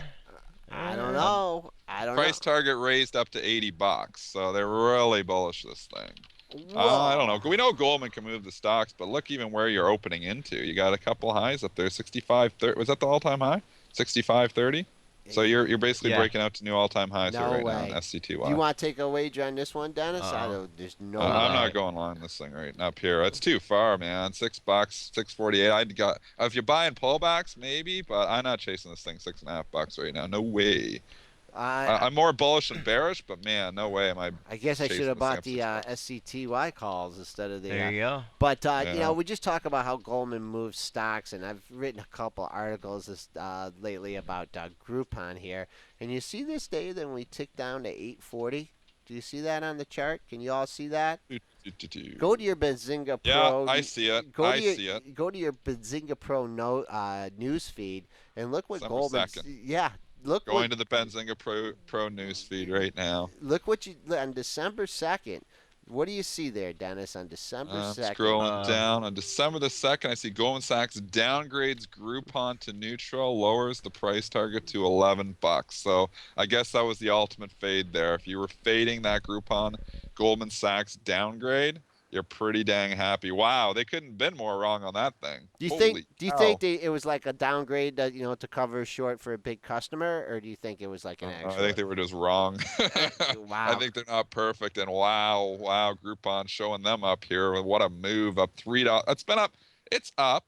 I don't uh, know. I don't know. Price target raised up to $80, so they're really bullish this thing. I don't Whoa. know. We know Goldman can move the stocks, but look even where you're opening into. You got a couple highs up there. 65.30. Was that the all-time high? 65.30. So you're basically Yeah. breaking out to new all-time highs here No right now way. in SCTY. Do you want to take a wager on this one, Dennis? I Uh-oh. don't. There's no I'm way. not going long this thing right up here. It's too far, man. $6, 648. I'd got if you're buying pullbacks, maybe, but I'm not chasing this thing $6.50 right now. No way. I I'm more bullish than bearish, but man, no way am I I guess I should chasing have this thing bought up the $6. SCTY calls instead of the. There you go. But Yeah. we just talk about how Goldman moves stocks, and I've written a couple articles lately about Groupon here. And you see this day, then we tick down to 840. Do you see that on the chart? Can you all see that? Go to your Benzinga Yeah, Pro. I see it. Go to I see it. go to your Benzinga Pro news feed and look what December Goldman's. 2nd. Yeah, look what Going to the Benzinga Pro news feed right now. look what you on December 2nd. What do you see there, Dennis? On December 2nd. Scrolling down on December the 2nd, I see Goldman Sachs downgrades Groupon to neutral, lowers the price target to $11. So I guess that was the ultimate fade there. If you were fading that Groupon Goldman Sachs downgrade, you're pretty dang happy. Wow, they couldn't have been more wrong on that thing. Do you Holy cow. think it was like a downgrade, to cover short for a big customer, or do you think it was like an I actual? think they were just wrong. I Wow. think they're not perfect. And wow, Groupon showing them up here. What a move, up $3. It's up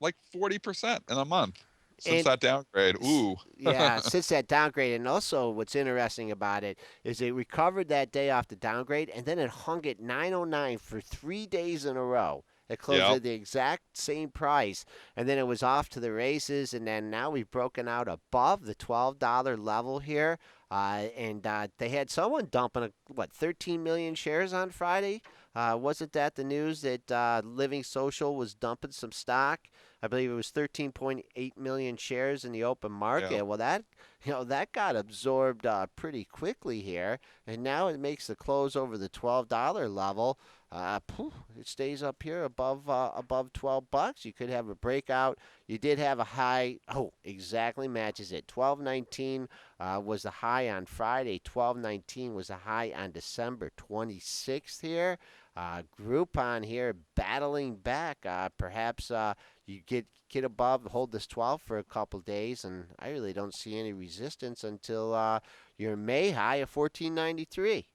like 40% in a month since And that downgrade. Ooh. yeah, since that downgrade, and also what's interesting about it is it recovered that day off the downgrade, and then it hung at 909 for 3 days in a row. It closed Yep. at the exact same price, and then it was off to the races, and then now we've broken out above the $12 level here. And they had someone dumping 13 million shares on Friday. Wasn't that the news that Living Social was dumping some stock? I believe it was 13.8 million shares in the open market. Yeah. Well, that got absorbed pretty quickly here, and now it makes the close over the $12 level. It stays up here above $12. You could have a breakout. You did have a high. Oh, exactly matches it. 12.19 was the high on Friday. 12.19 was the high on December 26th here. Groupon here battling back. Perhaps you get above, hold this 12 for a couple days, and I really don't see any resistance until your May high of 14.93.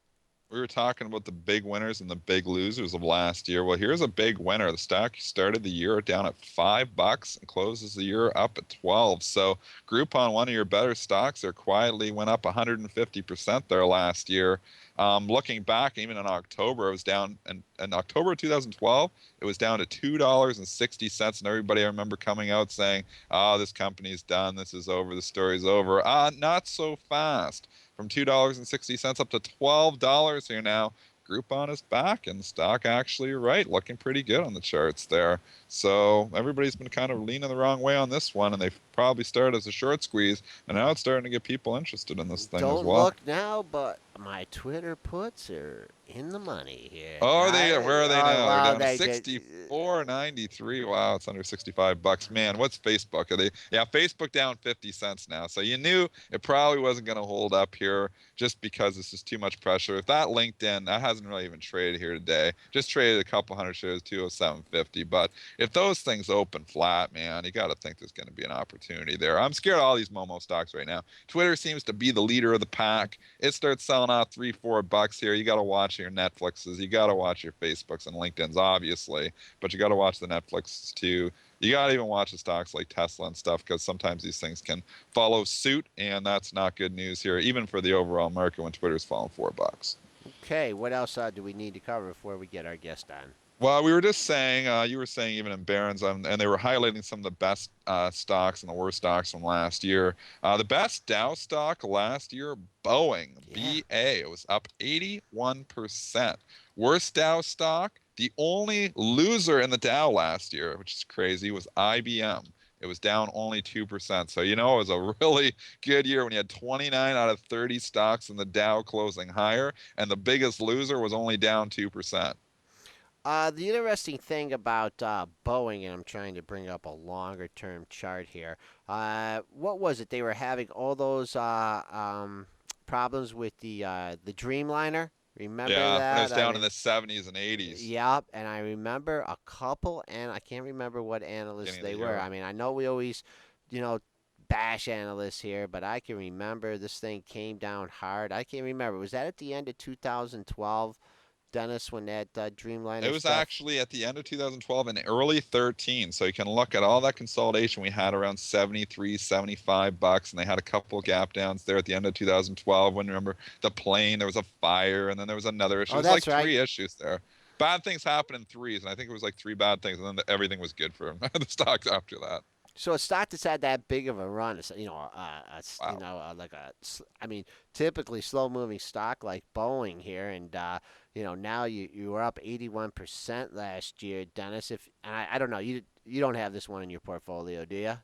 We were talking about the big winners and the big losers of last year. Well, here's a big winner. The stock started the year down at $5 and closes the year up at 12. So Groupon, one of your better stocks, there quietly went up 150% there last year. Looking back, even in October, it was down. In October of 2012, it was down to $2.60. And everybody, I remember coming out saying, "Oh, this company's done. This is over. The story's over." Not so fast. From $2.60 up to $12 here now. Groupon is back, and the stock actually, you're right, looking pretty good on the charts there. So everybody's been kind of leaning the wrong way on this one, and they've probably started as a short squeeze, and now it's starting to get people interested in this thing as Don't well. look now, but my Twitter puts are in the money here. Oh, are they? Where are they Oh, now? They're well, down to they did. 64.93. Wow, it's under $65. Man, what's Facebook? Are they? Yeah, Facebook down 50 cents now. So you knew it probably wasn't going to hold up here just because this is too much pressure. If that LinkedIn, that hasn't really even traded here today. Just traded a couple hundred shares, 207.50. But if those things open flat, man, you got to think there's going to be an opportunity there. I'm scared of all these Momo stocks right now. Twitter seems to be the leader of the pack. It starts selling out $3-4 here. You got to watch your Netflixes. You got to watch your Facebooks and LinkedIn's, obviously, but you got to watch the Netflixes too. You got to even watch the stocks like Tesla and stuff because sometimes these things can follow suit, and that's not good news here, even for the overall market when Twitter's falling $4. Okay, what else do we need to cover before we get our guest on? Well, we were just saying, you were saying even in Barron's, and they were highlighting some of the best stocks and the worst stocks from last year. The best Dow stock last year, Boeing, Yeah. BA, it was up 81%. Worst Dow stock, the only loser in the Dow last year, which is crazy, was IBM. It was down only 2%. So, it was a really good year when you had 29 out of 30 stocks in the Dow closing higher, and the biggest loser was only down 2%. The interesting thing about Boeing, and I'm trying to bring up a longer term chart here. What was it? They were having all those problems with the Dreamliner. Remember Yeah, when it that? was down in the 70s and 80s, Yep, and I remember a couple, and I can't remember what analysts beginning of the they were. year. I mean, I know we always, you know, bash analysts here, but I can remember this thing came down hard. I can't remember. Was that at the end of 2012, Dennis, when that It Dreamliner was stuff? actually at the end of 2012 and early 13. So you can look at all that consolidation we had around 73, $75, and they had a couple gap downs there at the end of 2012. When remember the plane, there was a fire, and then there was another issue. It Oh, was like that's right. three issues there. Bad things happen in threes, and I think it was like three bad things, and then everything was good for the stocks after that. So a stock that's had that big of a run, Wow. I mean, typically slow moving stock like Boeing here, and now you were up 81% last year, Dennis. If and I don't know, you don't have this one in your portfolio, do you?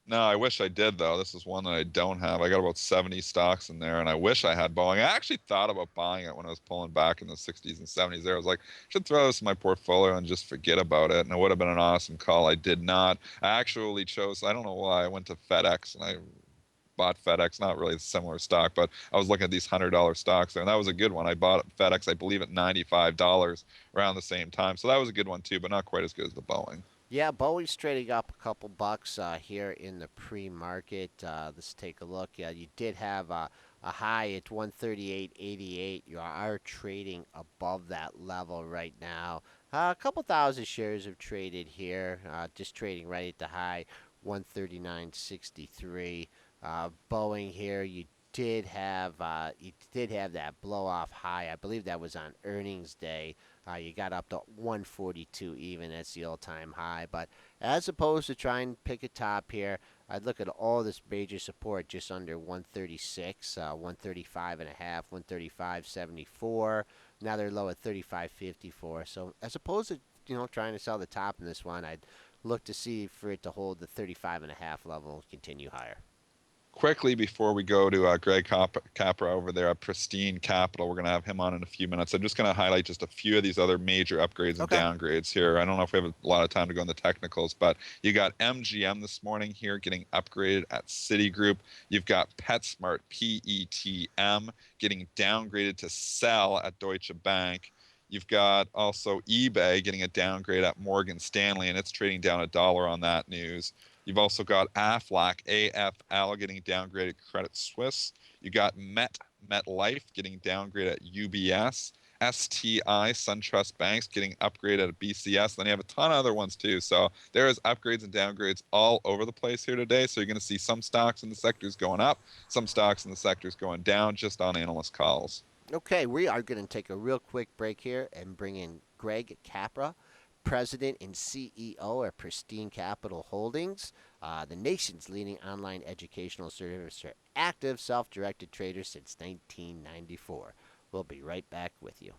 No, I wish I did though. This is one that I don't have. I got about 70 stocks in there, and I wish I had Boeing. I actually thought about buying it when I was pulling back in the 60s and 70s. There, I was like, should throw this in my portfolio and just forget about it, and it would have been an awesome call. I did not. I actually chose. I don't know why. I went to FedEx and I bought FedEx. Not really a similar stock, but I was looking at these $100 stocks there, and that was a good one. I bought FedEx, I believe, at $95 around the same time, so that was a good one too, but not quite as good as the Boeing. Yeah, Bowie's trading up a couple bucks here in the pre-market. Let's take a look. Yeah, you did have a high at 138.88. You are trading above that level right now. A couple thousand shares have traded here, just trading right at the high, 139.63. Boeing here, you did have that blow off high. I believe that was on earnings day. You got up to 142 even. That's the all-time high. But as opposed to trying to pick a top here, I'd look at all this major support just under 136, 135 and a half, 135.74. Now they're low at 35.54. So as opposed to trying to sell the top in this one, I'd look to see for it to hold the 35 and a half level and continue higher. Quickly before we go to Greg Capra over there at Pristine Capital, we're going to have him on in a few minutes. I'm just going to highlight just a few of these other major upgrades and Okay. downgrades here. I don't know if we have a lot of time to go in the technicals, but you got MGM this morning here getting upgraded at Citigroup. You've got PetSmart, PETM, getting downgraded to sell at Deutsche Bank. You've got also eBay getting a downgrade at Morgan Stanley, and it's trading down $1 on that news. You've also got Aflac, AFL getting downgraded Credit Suisse. You got MetLife getting downgraded at UBS. STI, SunTrust Banks getting upgraded at BCS. Then you have a ton of other ones too. So there's upgrades and downgrades all over the place here today. So you're going to see some stocks in the sectors going up, some stocks in the sectors going down just on analyst calls. Okay, we are going to take a real quick break here and bring in Greg Capra, President and CEO of Pristine Capital Holdings, the nation's leading online educational service for active, self directed traders since 1994. We'll be right back with you.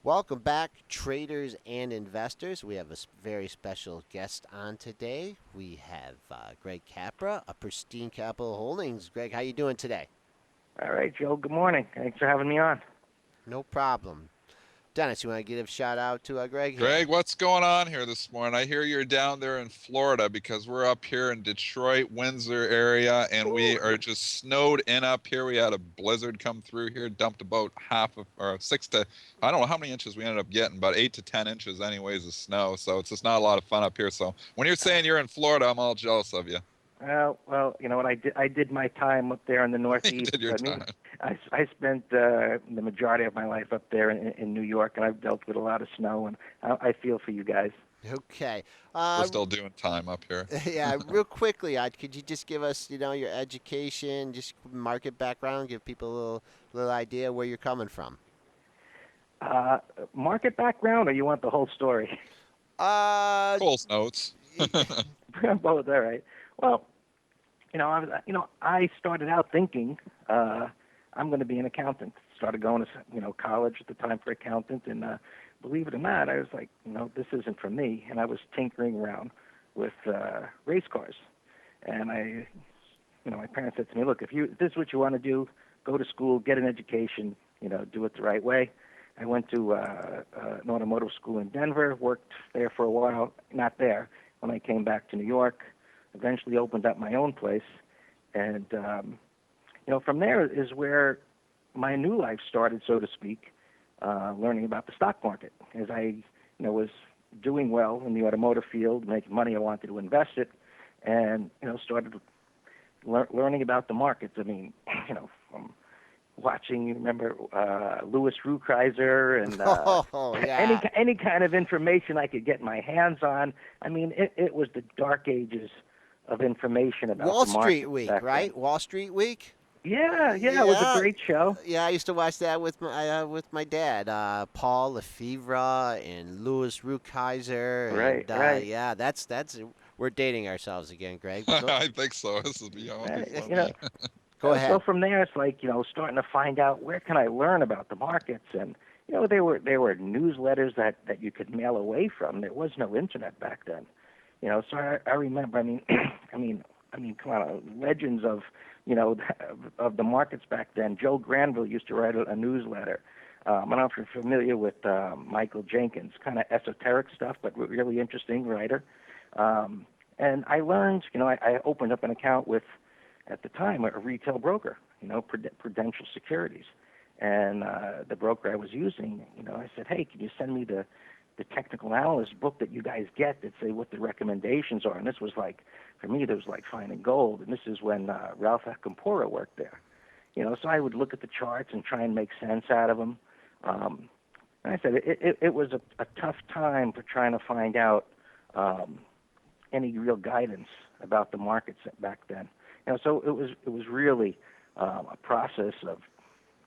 Welcome back, traders and investors. We have a very special guest on today. We have Greg Capra of Pristine Capital Holdings. Greg, how you doing today? All right, Joe. Good morning. Thanks for having me on. No problem. Dennis, you want to give a shout out to Greg here? Greg, what's going on here this morning? I hear you're down there in Florida because we're up here in Detroit, Windsor area, and we are just snowed in up here. We had a blizzard come through here, dumped about or 6 to, I don't know how many inches we ended up getting, about 8 to 10 inches anyways of snow. So it's just not a lot of fun up here. So when you're saying you're in Florida, I'm all jealous of you. Well, you know what? I did my time up there in the You Northeast. did your I mean, time. I spent the majority of my life up there in New York, and I've dealt with a lot of snow, and I feel for you guys. Okay. We're still doing time up here. Yeah, real quickly, could you just give us, your education, just market background, give people a little idea where you're coming from? Market background, or you want the whole story? Cole's notes. Both. All right. Well, I started out thinking I'm going to be an accountant. Started going to college at the time for accountant, and believe it or not, I was like, this isn't for me. And I was tinkering around with race cars, and my parents said to me, look, if this is what you want to do, go to school, get an education, do it the right way. I went to an automotive school in Denver, worked there for a while, not there. When I came back to New York, eventually opened up my own place, and from there is where my new life started, so to speak, learning about the stock market. As I was doing well in the automotive field, making money, I wanted to invest it, and started learning about the markets. I mean, from watching, remember Louis Rukeyser and Oh, yeah. any kind of information I could get my hands on. I mean, it was the dark ages of information about Wall the market Street Week, back right? then. Wall Street Week? Yeah, it was a great show. Yeah, I used to watch that with my dad, Paul Lefevre and Louis Rukeyser, and Right. yeah, that's we're dating ourselves again, Greg. But I think so. This will be all Right. funny. go ahead. So from there, it's like starting to find out where can I learn about the markets, and there were newsletters that you could mail away from. There was no internet back then. So I remember. I mean, come on, legends of of the markets back then. Joe Granville used to write a newsletter. I don't know if you're familiar with Michael Jenkins, kind of esoteric stuff, but really interesting writer. And I learned, I opened up an account with, at the time, a retail broker, Prudential Securities. And the broker I was using, I said, hey, can you send me the technical analyst book that you guys get that say what the recommendations are? And this was like, for me, there was like finding gold. And this is when Ralph Acampora worked there. So I would look at the charts and try and make sense out of them. And I said it was a tough time for trying to find out any real guidance about the markets back then. So it was really a process of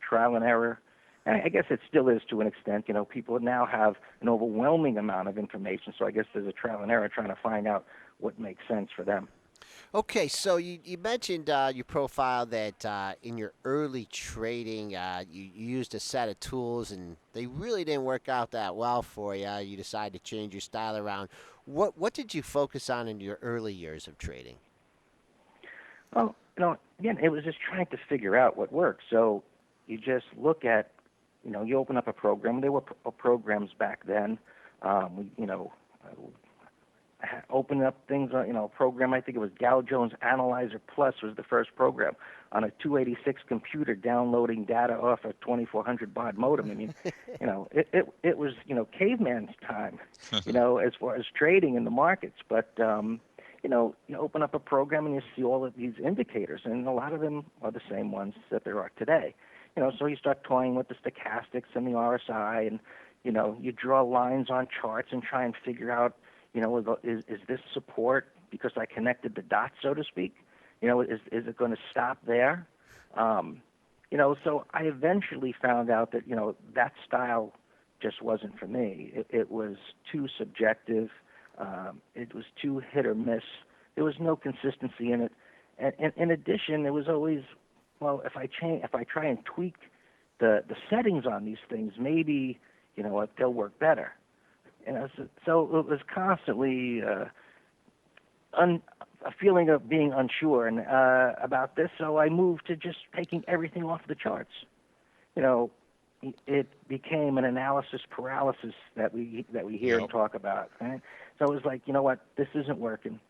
trial and error. And I guess it still is to an extent. People now have an overwhelming amount of information. So I guess there's a trial and error trying to find out what makes sense for them. Okay, so you mentioned your profile that in your early trading, you used a set of tools and they really didn't work out that well for you. You decided to change your style around. What did you focus on in your early years of trading? Well, again, it was just trying to figure out what works. So you just look at, you open up a program. There were programs back then. Open up things, a program, I think it was Dow Jones Analyzer Plus was the first program on a 286 computer downloading data off a 2400 baud modem. I mean, it was, caveman's time, as far as trading in the markets. But, you open up a program and you see all of these indicators, and a lot of them are the same ones that there are today. So you start toying with the stochastics and the RSI, and, you draw lines on charts and try and figure out, is this support because I connected the dots, so to speak? Is it going to stop there? So I eventually found out that, that style just wasn't for me. It was too subjective. It was too hit or miss. There was no consistency in it. And in addition, it was always, well, if I try and tweak the settings on these things, maybe, you know what, they'll work better. So it was constantly a feeling of being unsure and about this. So I moved to just taking everything off the charts. You know, it became an analysis paralysis that we hear and Yep. talk about. Right? So it was like, you know what, this isn't working.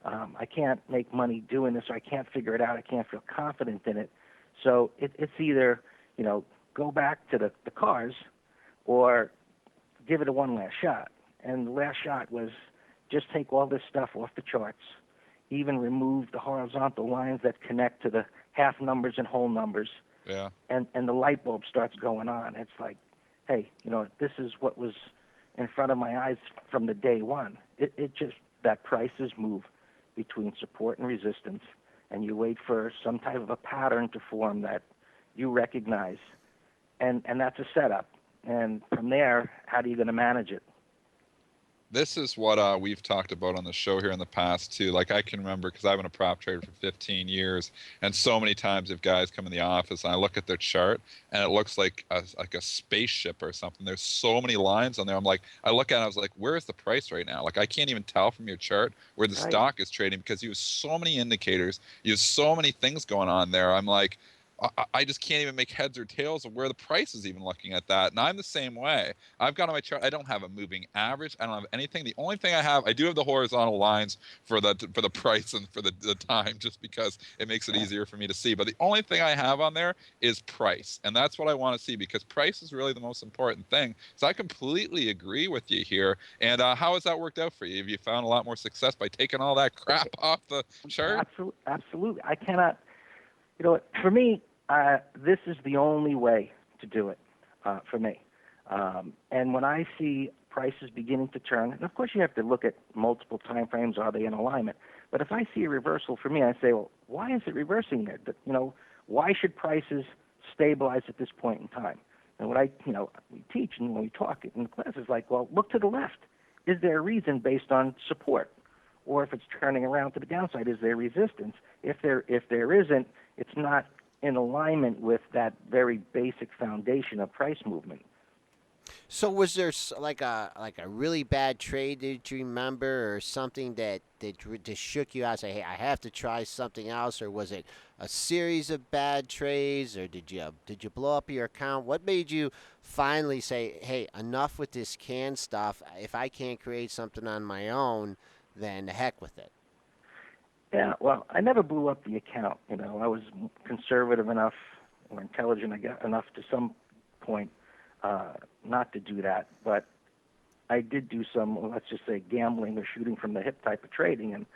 I can't make money doing this, or I can't figure it out. I can't feel confident in it. So it's either, you know, go back to the cars, or give it a one last shot. And the last shot was just take all this stuff off the charts, even remove the horizontal lines that connect to the half numbers and whole numbers, Yeah. and the light bulb starts going on. It's like, hey, you know, this is what was in front of my eyes from the day one. It just, that prices move between support and resistance, and you wait for some type of a pattern to form that you recognize, and that's a setup. And from there, how are you going to manage it? This is what we've talked about on the show here in the past too. Like I can remember because I've been a prop trader for 15 years, and so many times if guys come in the office and I look at their chart and it looks like a spaceship or something. There's so many lines on there. I'm like, I look at it, I was like, where is the price right now? Like I can't even tell from your chart where the Right. stock is trading because you have so many indicators, you have so many things going on there. I'm like, I just can't even make heads or tails of where the price is even looking at that. And I'm the same way. I've got on my chart, I don't have a moving average. I don't have anything. The only thing I do have the horizontal lines for the price and for the time, just because it makes it Yeah. easier for me to see. But the only thing I have on there is price. And that's what I want to see, because price is really the most important thing. So I completely agree with you here. And how has that worked out for you? Have you found a lot more success by taking all that crap off the chart? Absolutely. I cannot. You know, for me, this is the only way to do it for me. And when I see prices beginning to turn, and of course you have to look at multiple time frames, are they in alignment? But if I see a reversal for me, I say, well, why is it reversing there? You know, why should prices stabilize at this point in time? And what we teach and when we talk in the class is like, well, look to the left. Is there a reason based on support? Or if it's turning around to the downside, is there resistance? If there isn't, it's not in alignment with that very basic foundation of price movement. So was there like a really bad trade that you remember, or something that just shook you out? Say, hey, I have to try something else, or was it a series of bad trades, or did you blow up your account? What made you finally say, hey, enough with this canned stuff? If I can't create something on my own, then the heck with it. Yeah, well, I never blew up the account. You know, I was conservative enough or intelligent enough to some point not to do that. But I did do some, well, let's just say, gambling or shooting from the hip type of trading. And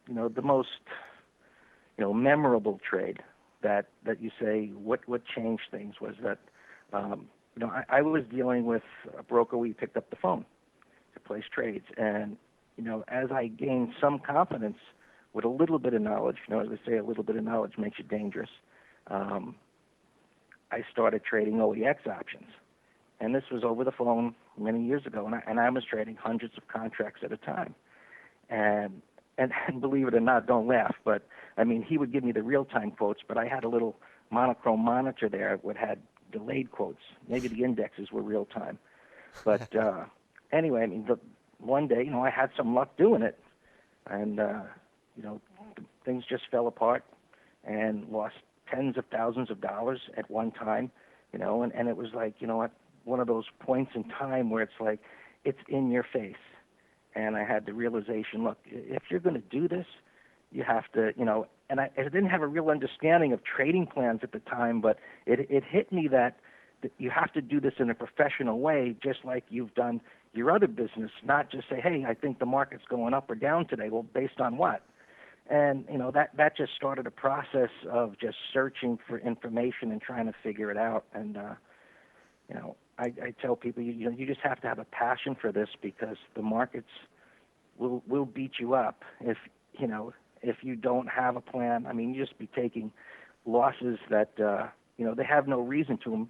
the most memorable trade that you say what changed things was that I was dealing with a broker. We picked up the phone to place trades, and as I gained some confidence with a little bit of knowledge, as they say, a little bit of knowledge makes you dangerous. I started trading OEX options, and this was over the phone many years ago, and I was trading hundreds of contracts at a time. And believe it or not, don't laugh, but I mean, he would give me the real-time quotes, but I had a little monochrome monitor there that had delayed quotes. Maybe the indexes were real-time. But anyway, I mean, one day, I had some luck doing it, and things just fell apart and lost tens of thousands of dollars at one time, and it was like, what, one of those points in time where it's like, it's in your face. And I had the realization, look, if you're going to do this, you have to, and I didn't have a real understanding of trading plans at the time, but it hit me that you have to do this in a professional way, just like you've done your other business, not just say, hey, I think the market's going up or down today. Well, based on what? And, that just started a process of just searching for information and trying to figure it out. And, I tell people, you just have to have a passion for this, because the markets will beat you up if you don't have a plan. I mean, you just be taking losses that they have no reason to them,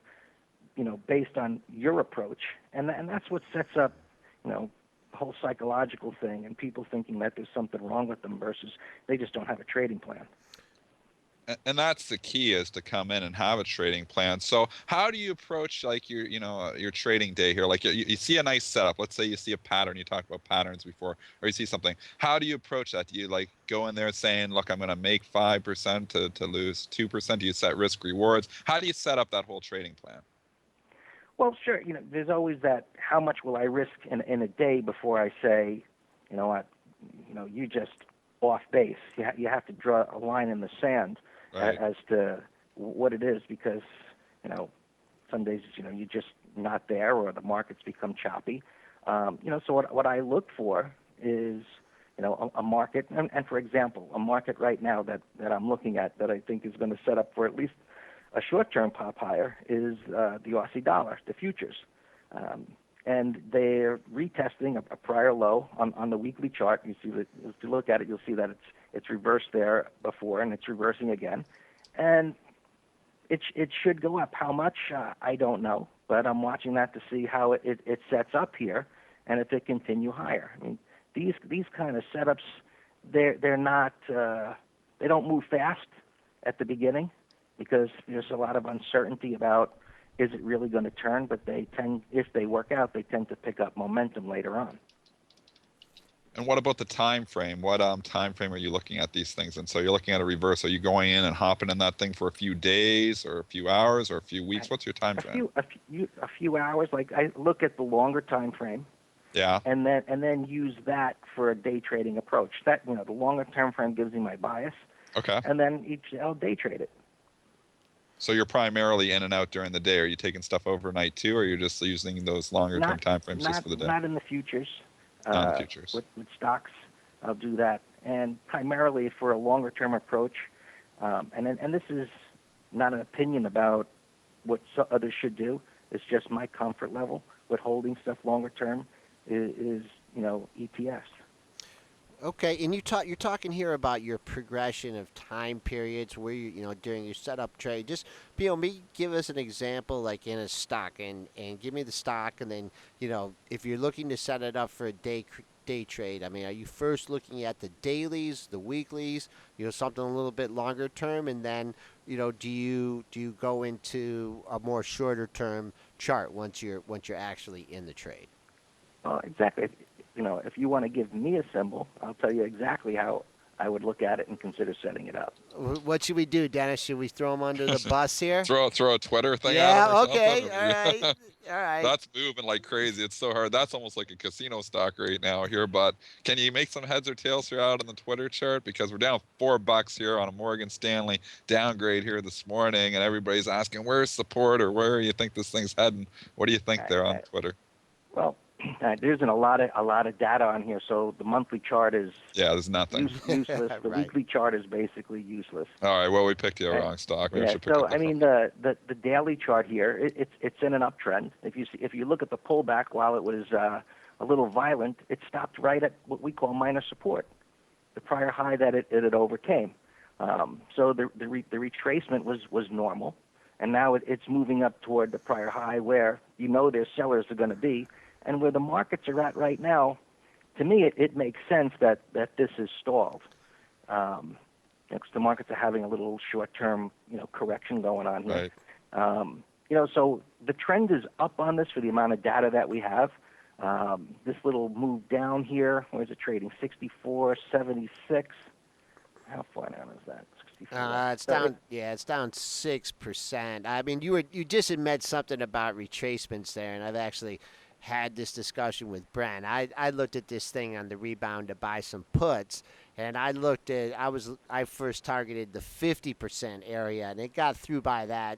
based on your approach, and that's what sets up the whole psychological thing, and people thinking that there's something wrong with them versus they just don't have a trading plan. And that's the key, is to come in and have a trading plan. So how do you approach like your your trading day here? Like you see a nice setup, let's say you see a pattern, you talked about patterns before, or you see something. How do you approach that? Do you like go in there saying, look, I'm going to make 5% to lose 2%? Do you set risk rewards? How do you set up that whole trading plan? Well, sure. There's always that. How much will I risk in a day before I say, you know what, you just off base. You have to draw a line in the sand Right. as to what it is, because some days you're just not there, or the markets become choppy. So what I look for is a market, and for example, a market right now that I'm looking at that I think is going to set up for at least a short-term pop higher is the Aussie dollar, the futures. And they're retesting a prior low on the weekly chart. You see that if you look at it, you'll see that it's reversed there before, and it's reversing again. And it should go up. How much? I don't know, but I'm watching that to see how it sets up here, and if it continue higher. I mean, these kind of setups, they're not they don't move fast at the beginning, because there's a lot of uncertainty about, is it really going to turn, but if they work out, they tend to pick up momentum later on. And what about the time frame? What time frame are you looking at these things? And so you're looking at a reverse. Are you going in and hopping in that thing for a few days or a few hours or a few weeks? What's your time frame? A few hours. Like, I look at the longer time frame, Yeah. and then use that for a day trading approach. That the longer time frame gives me my bias, Okay. and then I'll day trade it. So you're primarily in and out during the day. Are you taking stuff overnight too, or you're just using those longer term time frames just for the day? Not in the futures. Not in the futures. With stocks, I'll do that, and primarily for a longer term approach. And this is not an opinion about what others should do. It's just my comfort level with holding stuff longer term is ETFs. Okay, and you're talking here about your progression of time periods where during your setup trade. Just me give us an example, like in a stock, and give me the stock, and then if you're looking to set it up for a day trade. I mean, are you first looking at the dailies, the weeklies, something a little bit longer term, and then do you go into a more shorter term chart once you're actually in the trade? Exactly. If you want to give me a symbol, I'll tell you exactly how I would look at it and consider setting it up. What should we do, Dennis? Should we throw him under the bus here? Throw a Twitter thing at Yeah. him or Okay. something? All right. All right. That's moving like crazy. It's so hard. That's almost like a casino stock right now here. But can you make some heads or tails here out on the Twitter chart? Because we're down $4 here on a Morgan Stanley downgrade here this morning, and everybody's asking where's support or where you think this thing's heading. What do you think there on Twitter? Well, there isn't a lot of data on here, so the monthly chart is there's nothing. Useless. The Right. weekly chart is basically useless. All right. Well, we picked the wrong stock. We should pick so up I mean, the daily chart here, it's in an uptrend. If you look at the pullback, while it was a little violent, it stopped right at what we call minor support, the prior high that it had overcame. So the retracement was normal, and now it's moving up toward the prior high, where their sellers are going to be. And where the markets are at right now, to me, it makes sense that this is stalled. Because the markets are having a little short-term, correction going on here. Right. So the trend is up on this for the amount of data that we have. This little move down here, where is it trading? 64.76. How far down is that? 64. It's down. It's down 6%. I mean, you just had meant something about retracements there, and I've actually had this discussion with Brent. I looked at this thing on the rebound to buy some puts, and I first targeted the 50% area, and it got through by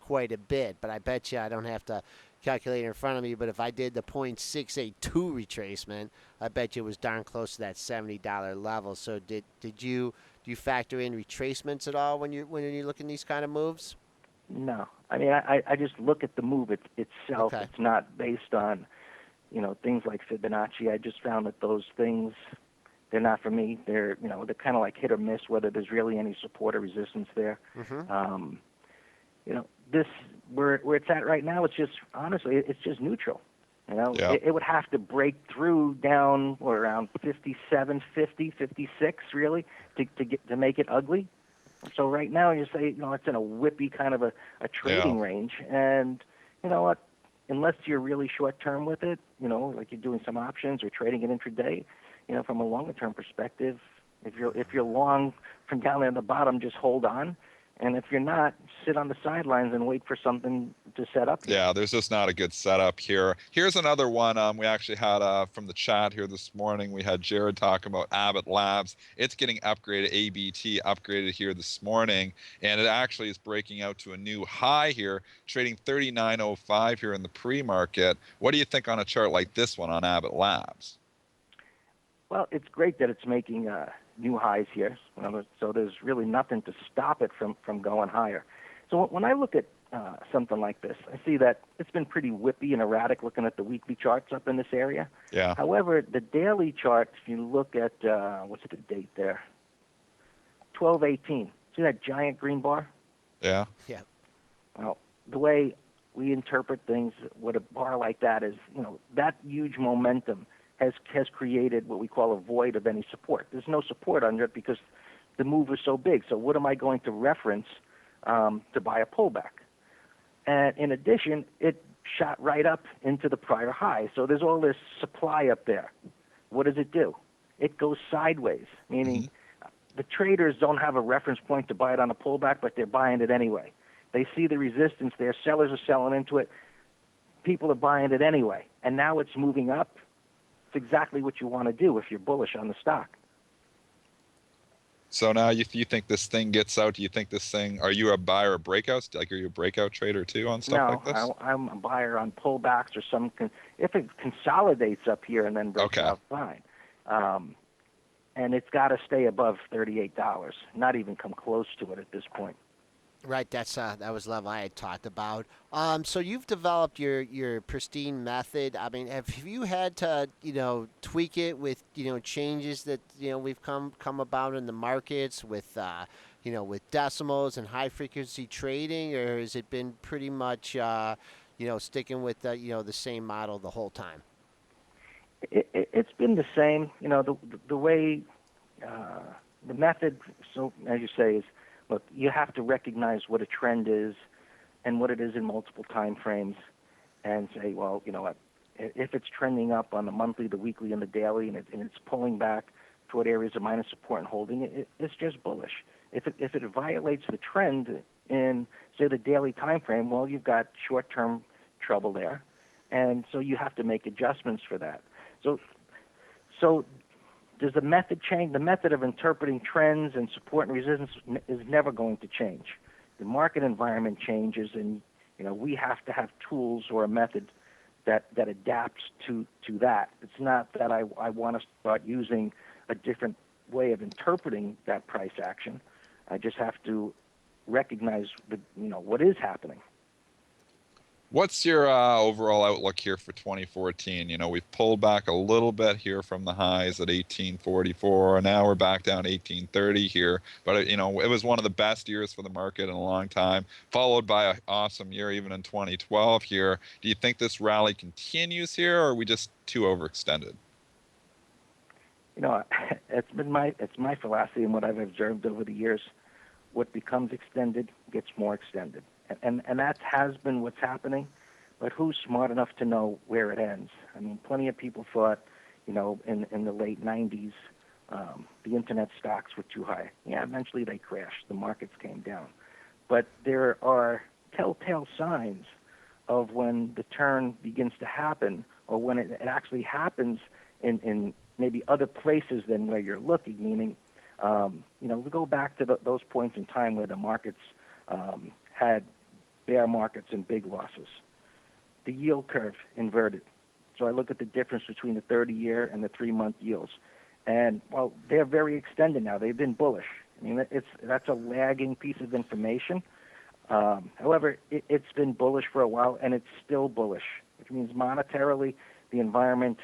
quite a bit. But I bet you I don't have to calculate in front of me. But if I did the 0.682 retracement, I bet you it was darn close to that $70 level. So do you factor in retracements at all when you're looking at these kind of moves? No. I mean, I just look at the move itself. Okay. It's not based on, things like Fibonacci. I just found that those things, they're not for me. They're kind of like hit or miss, whether there's really any support or resistance there. Mm-hmm. This where it's at right now, it's just, honestly, it's just neutral. Yeah. It would have to break through down around 57, 50, 56, really, to make it ugly. So right now you say, it's in a whippy kind of a trading range, and you know what? Unless you're really short term with it, like you're doing some options or trading it intraday, from a longer term perspective, if you're long from down there at the bottom, just hold on, and if you're not, sit on the sidelines and wait for something to set up here. Yeah, there's just not a good setup here. Here's another one. We actually had from the chat here this morning. We had Jared talking about Abbott Labs. It's getting upgraded, ABT upgraded here this morning, and it actually is breaking out to a new high here, trading 39.05 here in the pre-market. What do you think on a chart like this one on Abbott Labs? Well, it's great that it's making new highs here. So there's really nothing to stop it from going higher. So when I look at something like this, I see that it's been pretty whippy and erratic looking at the weekly charts up in this area. Yeah. However, the daily chart, if you look at, what's the date there? 12/18. See that giant green bar? Yeah. Yeah. Well, the way we interpret things with a bar like that is, that huge momentum has created what we call a void of any support. There's no support under it because the move is so big. So what am I going to reference to buy a pullback? And in addition, it shot right up into the prior high. So there's all this supply up there. What does it do? It goes sideways, meaning the traders don't have a reference point to buy it on a pullback, but they're buying it anyway. They see the resistance there. Sellers are selling into it. People are buying it anyway. And now it's moving up. It's exactly what you want to do if you're bullish on the stock. So now you think this thing gets out? Do you think this thing, are you a buyer of breakouts? Like, are you a breakout trader too on stuff like this? No, I'm a buyer on pullbacks or if it consolidates up here and then breaks out, fine. And it's got to stay above $38, not even come close to it at this point. Right, that was level I had talked about. So you've developed your pristine method. I mean, have you had to tweak it with changes that we've come about in the markets with with decimals and high frequency trading, or has it been pretty much sticking with the same model the whole time? It's been the same. The way the method. So as you say is. Look, you have to recognize what a trend is and what it is in multiple time frames and say, well, what, if it's trending up on the monthly, the weekly, and the daily, and it's pulling back toward areas of minor support and holding it, it's just bullish. If it violates the trend in, say, the daily time frame, well, you've got short-term trouble there, and so you have to make adjustments for that. So does the method change? The method of interpreting trends and support and resistance is never going to change. The market environment changes, and we have to have tools or a method that adapts to that. It's not that I want to start using a different way of interpreting that price action. I just have to recognize what is happening. What's your overall outlook here for 2014? We've pulled back a little bit here from the highs at 1844, and now we're back down 1830 here. But it was one of the best years for the market in a long time, followed by an awesome year even in 2012 here. Do you think this rally continues here, or are we just too overextended? It's my philosophy and what I've observed over the years. What becomes extended gets more extended. And that has been what's happening, but who's smart enough to know where it ends? I mean, plenty of people thought, in the late 90s, the internet stocks were too high. Yeah, eventually they crashed. The markets came down. But there are telltale signs of when the turn begins to happen or when it actually happens in maybe other places than where you're looking, meaning, we go back to those points in time where the markets had bear markets and big losses. The yield curve inverted. So I look at the difference between the 30-year and the 3-month yields. And, well, they're very extended now. They've been bullish. I mean, that's a lagging piece of information. However, it's been bullish for a while, and it's still bullish, which means monetarily the environment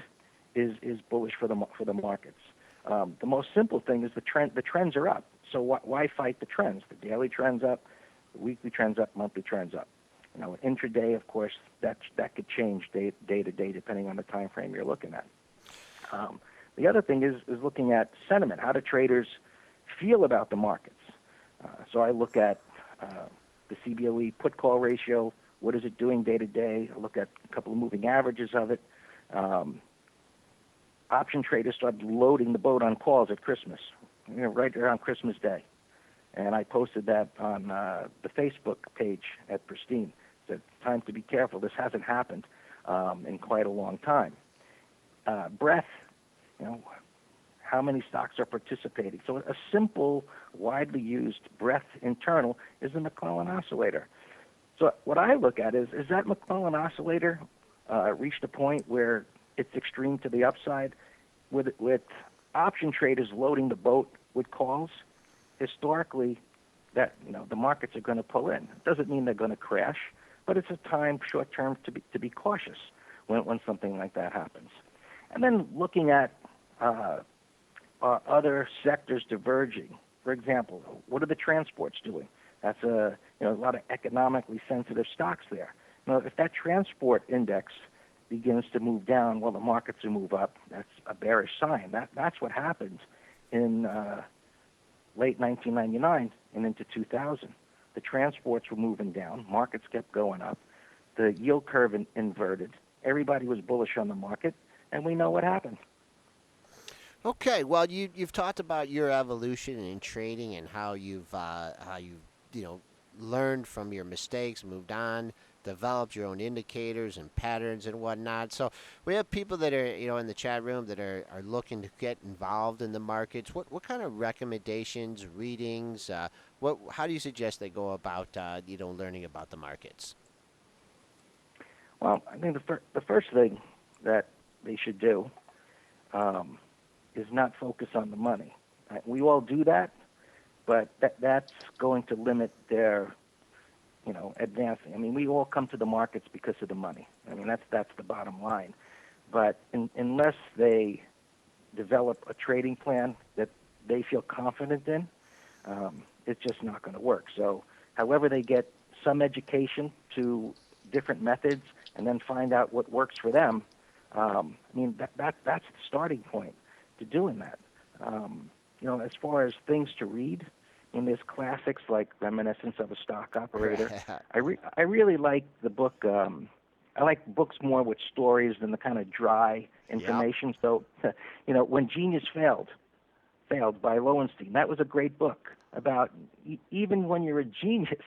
is bullish for the markets. The most simple thing is the trends are up. So why fight the trends? The daily trend's up, the weekly trend's up, monthly trend's up. Intraday, of course, that could change day to day depending on the time frame you're looking at. The other thing is looking at sentiment. How do traders feel about the markets? So I look at the CBOE put call ratio. What is it doing day to day? I look at a couple of moving averages of it. Um, Option traders started loading the boat on calls at Christmas, right around Christmas Day. And I posted that on the Facebook page at Pristine. Said, time to be careful. This hasn't happened in quite a long time. Breadth, you know, how many stocks are participating. So a simple, widely used breadth internal is the McClellan oscillator. So what I look at is that McClellan oscillator reached a point where it's extreme to the upside with option traders loading the boat with calls. Historically, that the markets are going to pull in. It doesn't mean they're going to crash, but it's a time short term to be cautious when something like that happens. And then looking at other sectors diverging. For example, what are the transports doing? That's a lot of economically sensitive stocks there. If that transport index begins to move down while the markets will move up, that's a bearish sign. That's what happened in late 1999 and into 2000. The transports were moving down. Markets kept going up. The yield curve inverted. Everybody was bullish on the market, and we know what happened. Okay, well, you've talked about your evolution in trading and how you've learned from your mistakes, moved on, developed your own indicators and patterns and whatnot. So we have people that are in the chat room that are looking to get involved in the markets. What kind of recommendations, readings, how do you suggest they go about learning about the markets? Well, I think the first thing that they should do is not focus on the money. We all do that, but that's going to limit their advancing. I mean, we all come to the markets because of the money. I mean, that's the bottom line. But unless they develop a trading plan that they feel confident in, it's just not going to work. So, however they get some education to different methods and then find out what works for them, I mean, that's the starting point to doing that. As far as things to read, there's classics like Reminiscence of a Stock Operator. I really like the book. I like books more with stories than the kind of dry information. Yep. So, When Genius Failed by Lowenstein, that was a great book about even when you're a genius,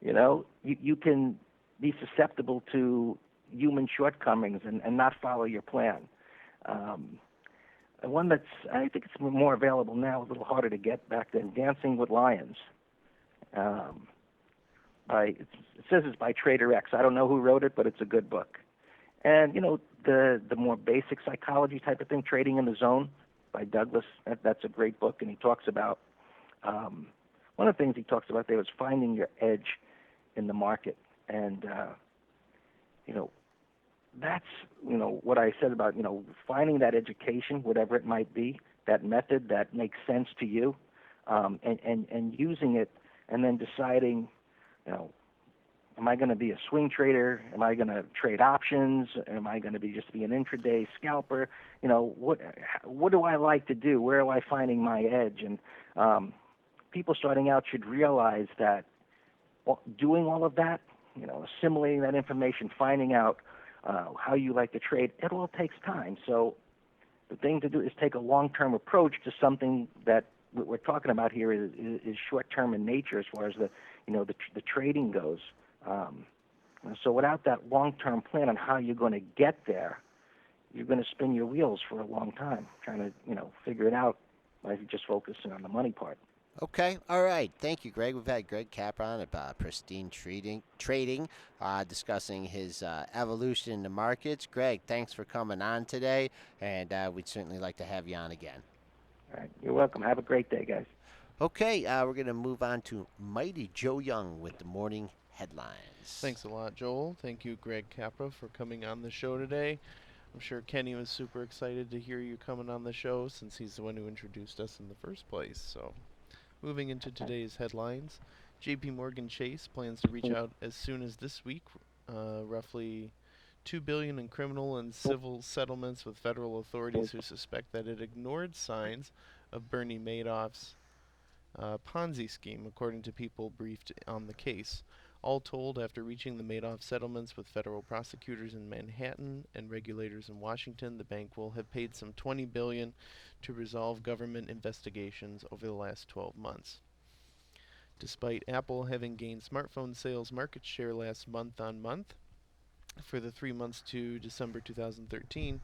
you can be susceptible to human shortcomings and not follow your plan. One I think it's more available now, a little harder to get back then, Dancing with Lions. It says it's by Trader X. I don't know who wrote it, but it's a good book. And, the more basic psychology type of thing, Trading in the Zone by Douglas, that's a great book. And he talks about, one of the things he talks about there was finding your edge in the market. And, that's what I said about finding that education, whatever it might be, that method that makes sense to you, and using it, and then deciding, am I going to be a swing trader? Am I going to trade options? Am I going to be an intraday scalper? What do I like to do? Where am I finding my edge? And people starting out should realize that doing all of that, assimilating that information, finding out how you like to trade, it all takes time. So the thing to do is take a long-term approach to something that what we're talking about here is short-term in nature as far as the trading goes. So without that long-term plan on how you're going to get there, you're going to spin your wheels for a long time trying to figure it out by just focusing on the money part. Okay, all right. Thank you, Greg. We've had Greg Capron about Pristine Trading, discussing his evolution in the markets. Greg, thanks for coming on today, and we'd certainly like to have you on again. All right, you're welcome. Have a great day, guys. Okay, we're going to move on to Mighty Joe Young with the morning headlines. Thanks a lot, Joel. Thank you, Greg Capra, for coming on the show today. I'm sure Kenny was super excited to hear you coming on the show since he's the one who introduced us in the first place. So, moving into today's headlines, J.P. Morgan Chase plans to reach out as soon as this week, roughly $2 billion in criminal and civil settlements with federal authorities who suspect that it ignored signs of Bernie Madoff's Ponzi scheme, according to people briefed on the case. All told, after reaching the Madoff settlements with federal prosecutors in Manhattan and regulators in Washington, the bank will have paid some $20 billion to resolve government investigations over the last 12 months. Despite Apple having gained smartphone sales market share last month on month, for the 3 months to December 2013,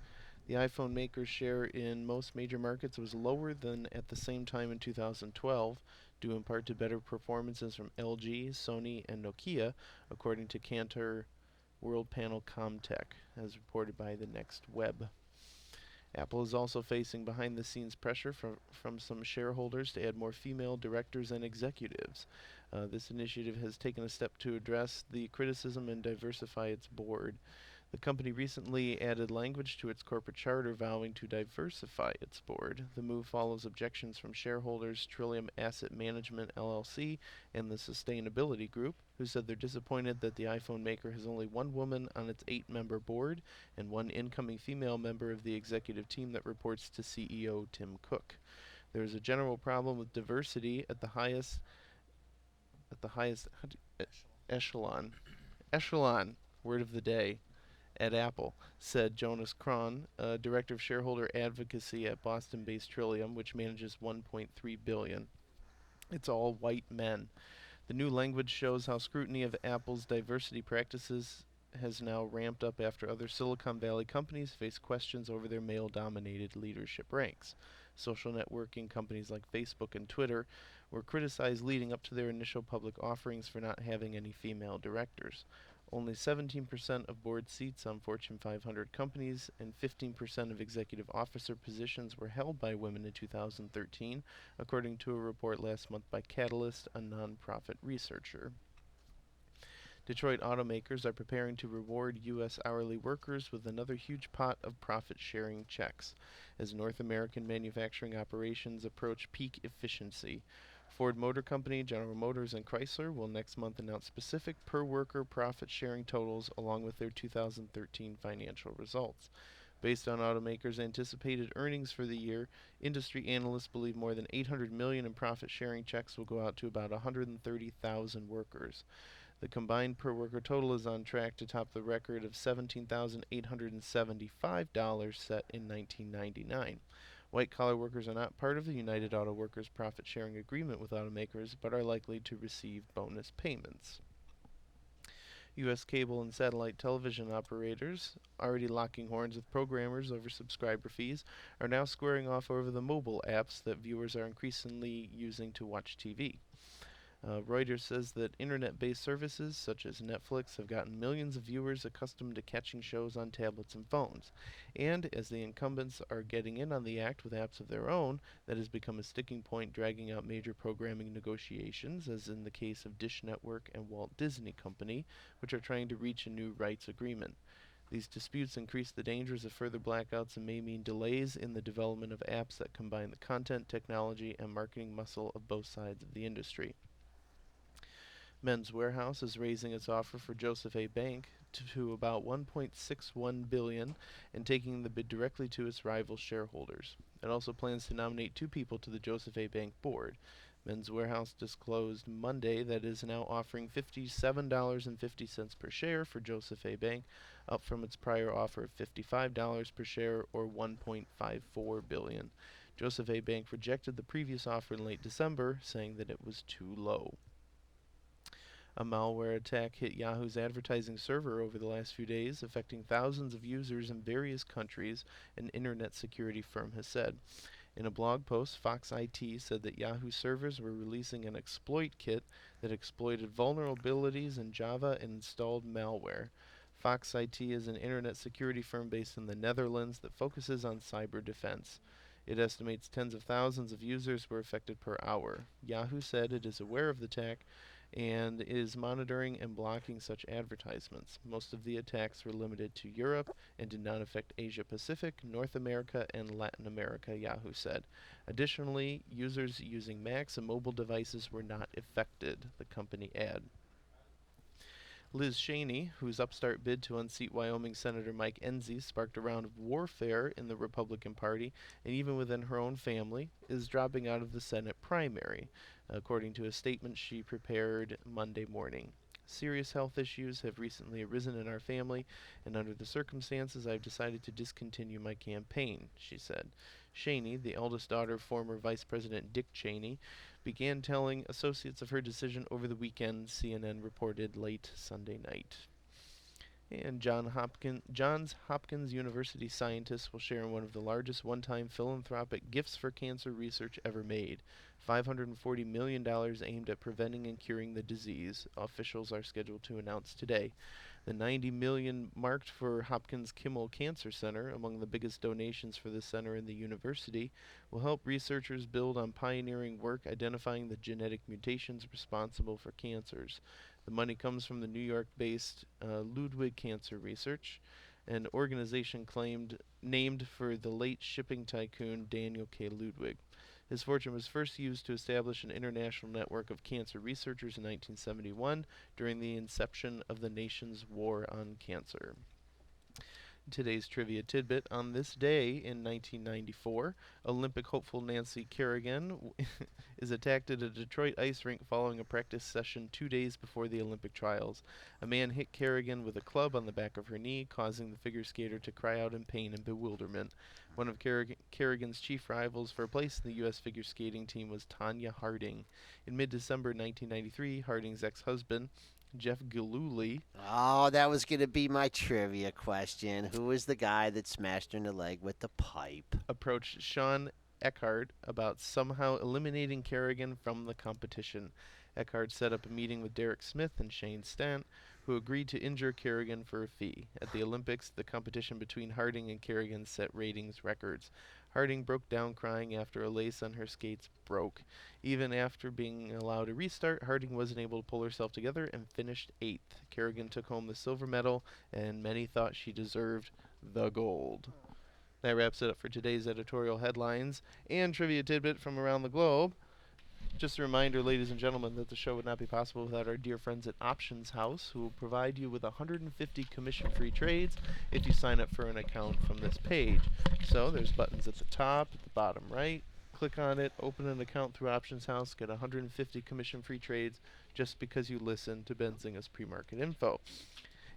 the iPhone maker's share in most major markets was lower than at the same time in 2012, due in part to better performances from LG, Sony, and Nokia, according to Cantor World Panel Comtech, as reported by the Next Web. Apple is also facing behind-the-scenes pressure from some shareholders to add more female directors and executives. This initiative has taken a step to address the criticism and diversify its board. The company recently added language to its corporate charter vowing to diversify its board. The move follows objections from shareholders Trillium Asset Management LLC and the Sustainability Group, who said they're disappointed that the iPhone maker has only one woman on its 8-member board and one incoming female member of the executive team that reports to CEO Tim Cook. There is a general problem with diversity at the highest echelon, word of the day, at Apple, said Jonas Kron, director of shareholder advocacy at Boston-based Trillium, which manages $1.3 billion. It's all white men. The new language shows how scrutiny of Apple's diversity practices has now ramped up after other Silicon Valley companies face questions over their male-dominated leadership ranks. Social networking companies like Facebook and Twitter were criticized leading up to their initial public offerings for not having any female directors. Only 17% of board seats on Fortune 500 companies and 15% of executive officer positions were held by women in 2013, according to a report last month by Catalyst, a nonprofit researcher. Detroit automakers are preparing to reward U.S. hourly workers with another huge pot of profit-sharing checks as North American manufacturing operations approach peak efficiency. Ford Motor Company, General Motors, and Chrysler will next month announce specific per-worker profit-sharing totals along with their 2013 financial results. Based on automakers' anticipated earnings for the year, industry analysts believe more than $800 million in profit-sharing checks will go out to about 130,000 workers. The combined per-worker total is on track to top the record of $17,875 set in 1999. White-collar workers are not part of the United Auto Workers profit-sharing agreement with automakers, but are likely to receive bonus payments. U.S. cable and satellite television operators, already locking horns with programmers over subscriber fees, are now squaring off over the mobile apps that viewers are increasingly using to watch TV. Reuters says that internet-based services such as Netflix have gotten millions of viewers accustomed to catching shows on tablets and phones. And as the incumbents are getting in on the act with apps of their own, that has become a sticking point dragging out major programming negotiations, as in the case of Dish Network and Walt Disney Company, which are trying to reach a new rights agreement. These disputes increase the dangers of further blackouts and may mean delays in the development of apps that combine the content, technology, and marketing muscle of both sides of the industry. Men's Warehouse is raising its offer for Joseph A. Bank to about $1.61 billion and taking the bid directly to its rival shareholders. It also plans to nominate 2 people to the Joseph A. Bank board. Men's Warehouse disclosed Monday that it is now offering $57.50 per share for Joseph A. Bank, up from its prior offer of $55 per share or $1.54 billion. Joseph A. Bank rejected the previous offer in late December, saying that it was too low. A malware attack hit Yahoo's advertising server over the last few days, affecting thousands of users in various countries, an internet security firm has said. In a blog post, Fox IT said that Yahoo servers were releasing an exploit kit that exploited vulnerabilities in Java and installed malware. Fox IT is an internet security firm based in the Netherlands that focuses on cyber defense. It estimates tens of thousands of users were affected per hour. Yahoo said it is aware of the attack and is monitoring and blocking such advertisements. Most of the attacks were limited to Europe and did not affect Asia Pacific, North America, and Latin America, Yahoo said. Additionally, users using Macs and mobile devices were not affected, the company added. Liz Cheney, whose upstart bid to unseat Wyoming Senator Mike Enzi sparked a round of warfare in the Republican Party and even within her own family, is dropping out of the Senate primary, according to a statement she prepared Monday morning. Serious health issues have recently arisen in our family, and under the circumstances, I've decided to discontinue my campaign, she said. Cheney, the eldest daughter of former Vice President Dick Cheney, began telling associates of her decision over the weekend, CNN reported late Sunday night. And Johns Hopkins University scientists will share in one of the largest one-time philanthropic gifts for cancer research ever made. $540 million aimed at preventing and curing the disease, officials are scheduled to announce today. The $90 million marked for Hopkins Kimmel Cancer Center, among the biggest donations for the center and the university, will help researchers build on pioneering work identifying the genetic mutations responsible for cancers. The money comes from the New York-based Ludwig Cancer Research, an organization named for the late shipping tycoon Daniel K. Ludwig. His fortune was first used to establish an international network of cancer researchers in 1971 during the inception of the nation's war on cancer. Today's trivia tidbit: on this day in 1994, Olympic hopeful Nancy Kerrigan is attacked at a Detroit ice rink following a practice session 2 days before the Olympic trials. A man hit Kerrigan with a club on the back of her knee, causing the figure skater to cry out in pain and bewilderment. One of Kerrigan's chief rivals for a place in the U.S. figure skating team was Tanya Harding. In mid-December 1993, Harding's ex-husband, Jeff Gillooly, Oh, that was going to be my trivia question. Who was the guy that smashed her in the leg with the pipe? approached Sean Eckhart about somehow eliminating Kerrigan from the competition. Eckhart set up a meeting with Derek Smith and Shane Stant, who agreed to injure Kerrigan for a fee. At the Olympics, the competition between Harding and Kerrigan set ratings records. Harding broke down crying after a lace on her skates broke. Even after being allowed a restart, Harding wasn't able to pull herself together and finished 8th. Kerrigan took home the silver medal, and many thought she deserved the gold. That wraps it up for today's editorial headlines and trivia tidbit from around the globe. Just a reminder, ladies and gentlemen, that the show would not be possible without our dear friends at Optionshouse, who will provide you with 150 commission-free trades if you sign up for an account from this page. So there's buttons at the top, at the bottom right. Click on it, open an account through Optionshouse, get 150 commission-free trades just because you listen to Benzinga's pre-market info.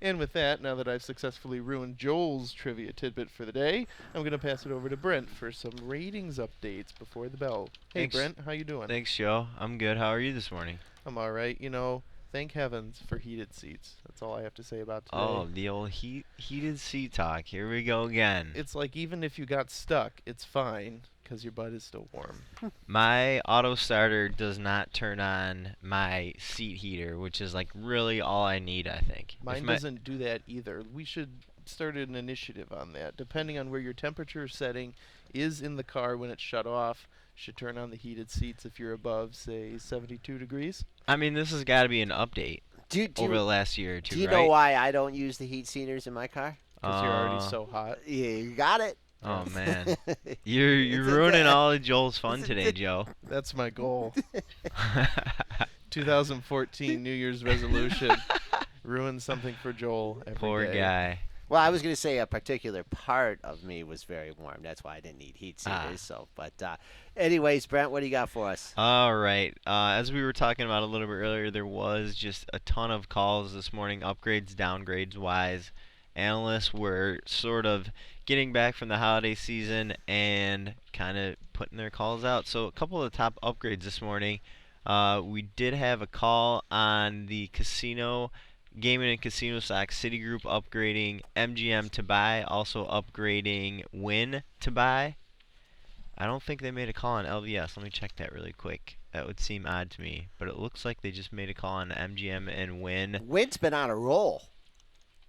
And with that, now that I've successfully ruined Joel's trivia tidbit for the day, I'm going to pass it over to Brent for some ratings updates before the bell. Hey, Thanks. Brent, how you doing? Thanks, Joe. I'm good. How are you this morning? I'm all right. You know, thank heavens for heated seats. That's all I have to say about today. Oh, the old heated seat talk. Here we go again. It's like even if you got stuck, it's fine because your butt is still warm. My auto starter does not turn on my seat heater, which is like really all I need, I think. If Mine my- doesn't do that either. We should start an initiative on that. Depending on where your temperature setting is in the car when it's shut off, should turn on the heated seats if you're above, say, 72 degrees. I mean, this has got to be an update Do, do, over the last year or two, do you right? know why I don't use the heat seaters in my car? Because you're already so hot. Yeah, you got it. Oh man, you're It's a- ruining all of Joel's fun it's a- today, Joe. That's my goal. 2014 New Year's resolution. Ruin something for Joel every Poor day. guy. Well, I was going to say a particular part of me was very warm. That's why I didn't need heat seaters. Ah. So, but anyways, Brent, what do you got for us? All right. As we were talking about a little bit earlier, there was just a ton of calls this morning, upgrades, downgrades wise. Analysts were sort of getting back from the holiday season and kind of putting their calls out. So a couple of the top upgrades this morning. We did have a call on the casino, gaming and casino stock, Citigroup upgrading MGM to buy, also upgrading Win to buy. I don't think they made a call on LVS. Let me check that really quick. That would seem odd to me, but it looks like they just made a call on MGM and Win. Wind's been on a roll.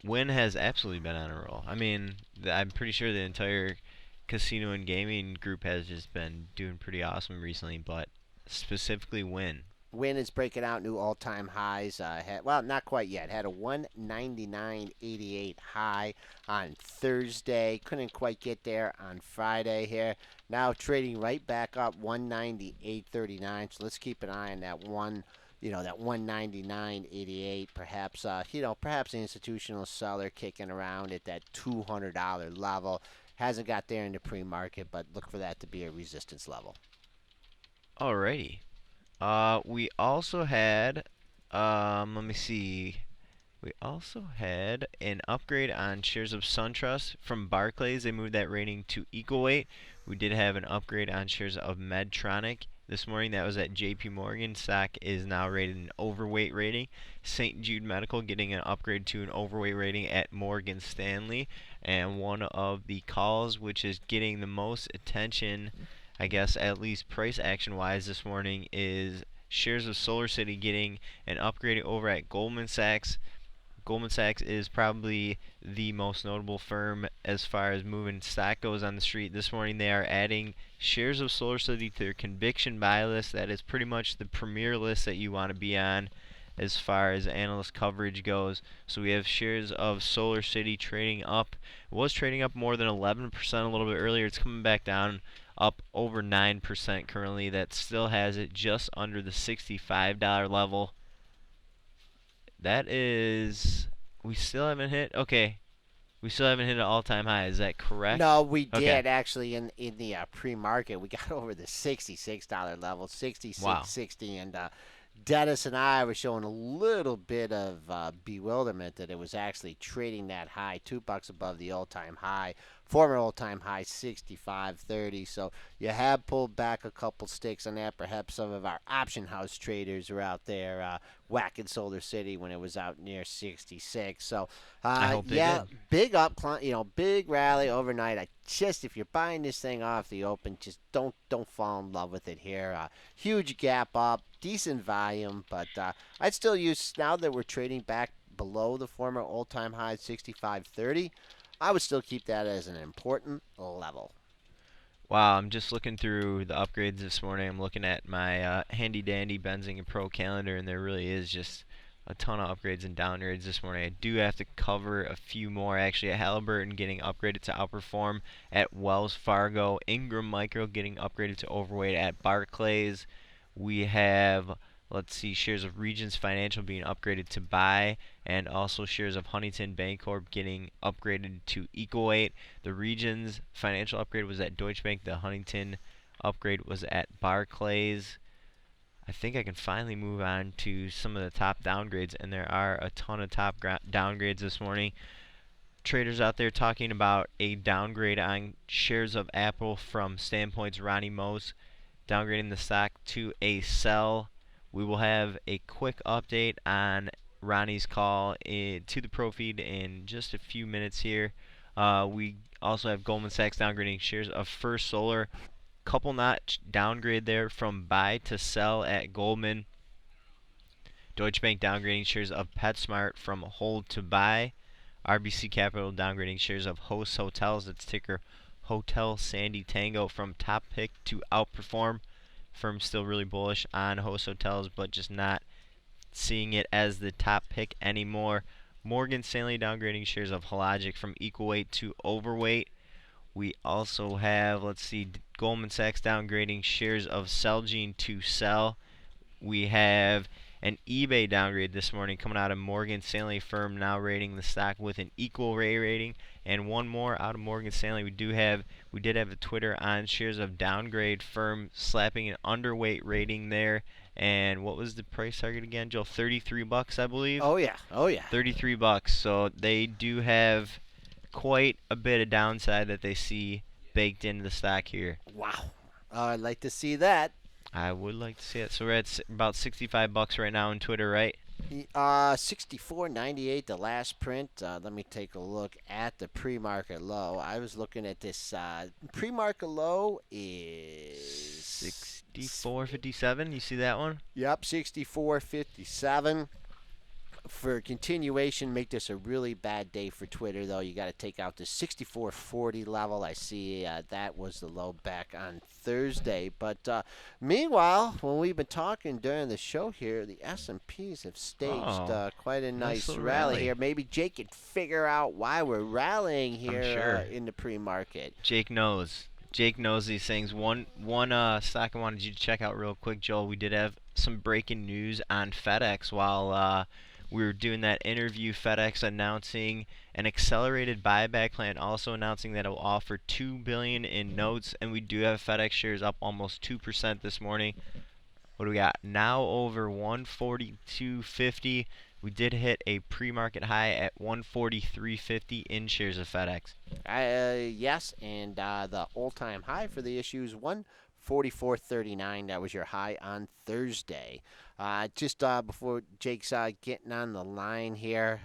Win has absolutely been on a roll. I mean, I'm pretty sure the entire casino and gaming group has just been doing pretty awesome recently, but specifically Win. Win is breaking out new all-time highs. Well, not quite yet. Had a 199.88 high on Thursday. Couldn't quite get there on Friday here. Now trading right back up 198.39. So let's keep an eye on that that 199.88. Perhaps perhaps an institutional seller kicking around at that $200 level. Hasn't got there in the pre-market, but look for that to be a resistance level. Alrighty. We also had, let me see. We also had an upgrade on shares of SunTrust from Barclays. They moved that rating to equal weight. We did have an upgrade on shares of Medtronic this morning. That was at JP Morgan. Stock is now rated an overweight rating. St. Jude Medical getting an upgrade to an overweight rating at Morgan Stanley. And one of the calls which is getting the most attention, I guess at least price action wise this morning, is shares of SolarCity getting an upgrade over at Goldman Sachs. Goldman Sachs is probably the most notable firm as far as moving stock goes on the street. This morning they are adding shares of SolarCity to their conviction buy list. That is pretty much the premier list that you want to be on as far as analyst coverage goes. So we have shares of SolarCity trading up. It was trading up more than 11% a little bit earlier. It's coming back down, up over 9% currently. That still has it just under the $65 level. That is, we still haven't hit. Okay, we still haven't hit an all-time high. Is that correct? No, we Okay. did actually in the pre-market. We got over the $66 level, Wow. 66.60, and Dennis and I were showing a little bit of bewilderment that it was actually trading that high, $2 above the all-time high, former all-time high 65.30. So you have pulled back a couple sticks on that. Perhaps some of our option house traders are out there whacking Solar City when it was out near 66. So I hope they yeah, did. big up, big rally overnight. If you're buying this thing off the open, just don't fall in love with it here. Huge gap up, decent volume, but I'd still use, now that we're trading back below the former all-time high 65.30. I would still keep that as an important level. Wow, I'm just looking through the upgrades this morning. I'm looking at my handy dandy Benzinga Pro calendar, and there really is just a ton of upgrades and downgrades this morning. I do have to cover a few more. Actually, at Halliburton getting upgraded to outperform at Wells Fargo. Ingram Micro getting upgraded to overweight at Barclays. We have, let's see, shares of Regions Financial being upgraded to buy, and also shares of Huntington Bancorp getting upgraded to equal weight. The Regions Financial upgrade was at Deutsche Bank. The Huntington upgrade was at Barclays. I think I can finally move on to some of the top downgrades, and there are a ton of top downgrades this morning. Traders out there talking about a downgrade on shares of Apple from Standpoint's Ronnie Mose, downgrading the stock to a sell. We will have a quick update on Ronnie's call to the Pro Feed in just a few minutes here. We also have Goldman Sachs downgrading shares of First Solar. Couple notch downgrade there from buy to sell at Goldman. Deutsche Bank downgrading shares of PetSmart from hold to buy. RBC Capital downgrading shares of Host Hotels, its ticker Hotel Sandy Tango, from top pick to outperform. Firm still really bullish on Host Hotels, but just not seeing it as the top pick anymore. Morgan Stanley downgrading shares of Hologic from equal weight to overweight. We also have, let's see, Goldman Sachs downgrading shares of Celgene to sell. We have an eBay downgrade this morning coming out of Morgan Stanley. Firm now rating the stock with an equal rating. And one more out of Morgan Stanley. We did have a Twitter on shares of downgrade. Firm slapping an underweight rating there. And what was the price target again, Joe? $33, I believe. Oh yeah, oh yeah. $33. So they do have quite a bit of downside that they see baked into the stock here. Wow. I'd like to see that. I would like to see it. So we're at about $65 right now on Twitter, right? 64.98 the last print. Let me take a look at the pre-market low. I was looking at this pre-market low is 64.57. You see that one? Yep, 64.57. For continuation, make this a really bad day for Twitter, though. You got to take out the 64.40 level. I see that was the low back on Thursday. But meanwhile, when we've been talking during the show here, the S&Ps have staged quite a nice little rally rally. here. Maybe Jake can figure out why we're rallying here sure. in the pre-market. Jake knows. Jake knows these things. One stock I wanted you to check out real quick, Joel. We did have some breaking news on FedEx while we were doing that interview. FedEx announcing an accelerated buyback plan, also announcing that it will offer $2 billion in notes, and we do have FedEx shares up almost 2% this morning. What do we got? Now over 142.50. We did hit a pre-market high at 143.50 in shares of FedEx. Yes, and the all-time high for the issue is 144.39. That was your high on Thursday. Just before Jake's getting on the line here,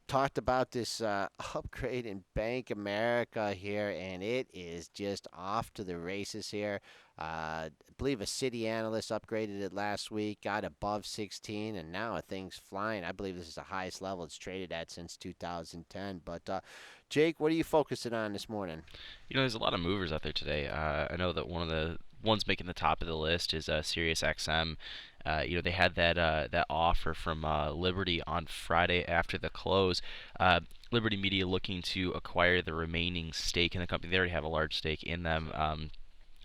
talked about this upgrade in Bank America here, and it is just off to the races here. I believe a City analyst upgraded it last week, got above 16, and now a thing's flying. I believe this is the highest level it's traded at since 2010. But Jake, what are you focusing on this morning? There's a lot of movers out there today. I know that one of the ones making the top of the list is Sirius XM. They had that offer from Liberty on Friday after the close. Liberty Media looking to acquire the remaining stake in the company. They already have a large stake in them.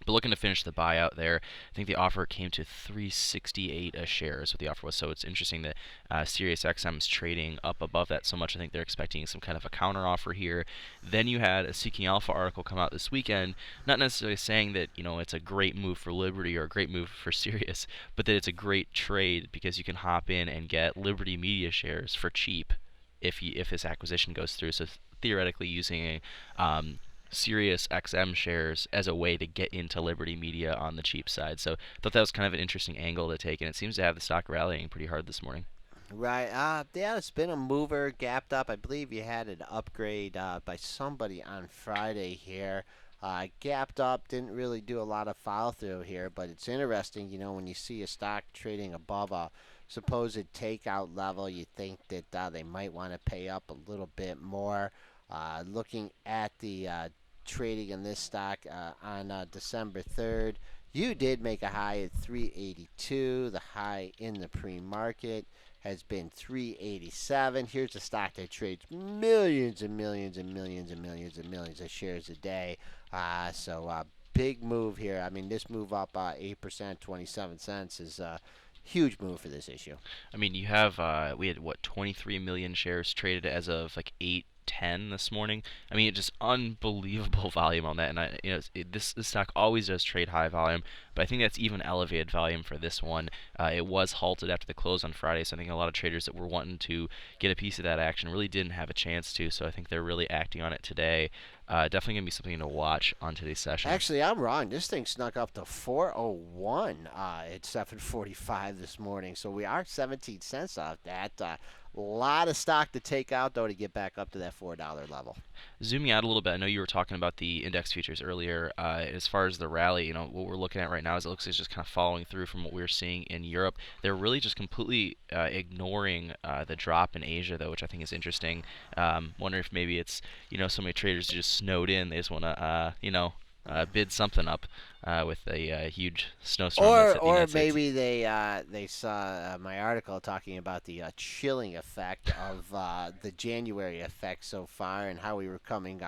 But looking to finish the buyout there, I think the offer came to 368 a share is what the offer was. So it's interesting that SiriusXM is trading up above that so much. I think they're expecting some kind of a counter offer here. Then you had a Seeking Alpha article come out this weekend, not necessarily saying that it's a great move for Liberty or a great move for Sirius, but that it's a great trade because you can hop in and get Liberty Media shares for cheap if this acquisition goes through. So theoretically using a Sirius XM shares as a way to get into Liberty Media on the cheap side. So I thought that was kind of an interesting angle to take, and it seems to have the stock rallying pretty hard this morning. Right. Yeah, it's been a mover, gapped up. I believe you had an upgrade by somebody on Friday here. Gapped up, didn't really do a lot of follow through here, but it's interesting, when you see a stock trading above a supposed takeout level, you think that they might want to pay up a little bit more. Looking at the trading in this stock on December 3rd, you did make a high at 382. The high in the pre-market has been 387. Here's a stock that trades millions and millions and millions and millions and millions of shares a day. So big move here. I mean, this move up 8%, 27 cents is a huge move for this issue. I mean, we had 23 million shares traded as of like 8:10 this morning. I mean, just unbelievable volume on that. And this stock always does trade high volume, but I think that's even elevated volume for this one. It was halted after the close on Friday, so I think a lot of traders that were wanting to get a piece of that action really didn't have a chance to. So I think they're really acting on it today. Definitely gonna be something to watch on today's session. Actually, I'm wrong. This thing snuck up to 401 at 7:45 this morning, so we are 17 cents off that. A lot of stock to take out though to get back up to that $4 level. Zooming out a little bit, I know you were talking about the index futures earlier. As far as the rally, what we're looking at right now is it looks like it's just kind of following through from what we were seeing in Europe. They're really just completely ignoring the drop in Asia, though, which I think is interesting. Wonder if maybe it's so many traders just snowed in. They just want to bid something up with a huge snowstorm. That's hit the Or United States. maybe they saw my article talking about the chilling effect of the January effect so far and how we were coming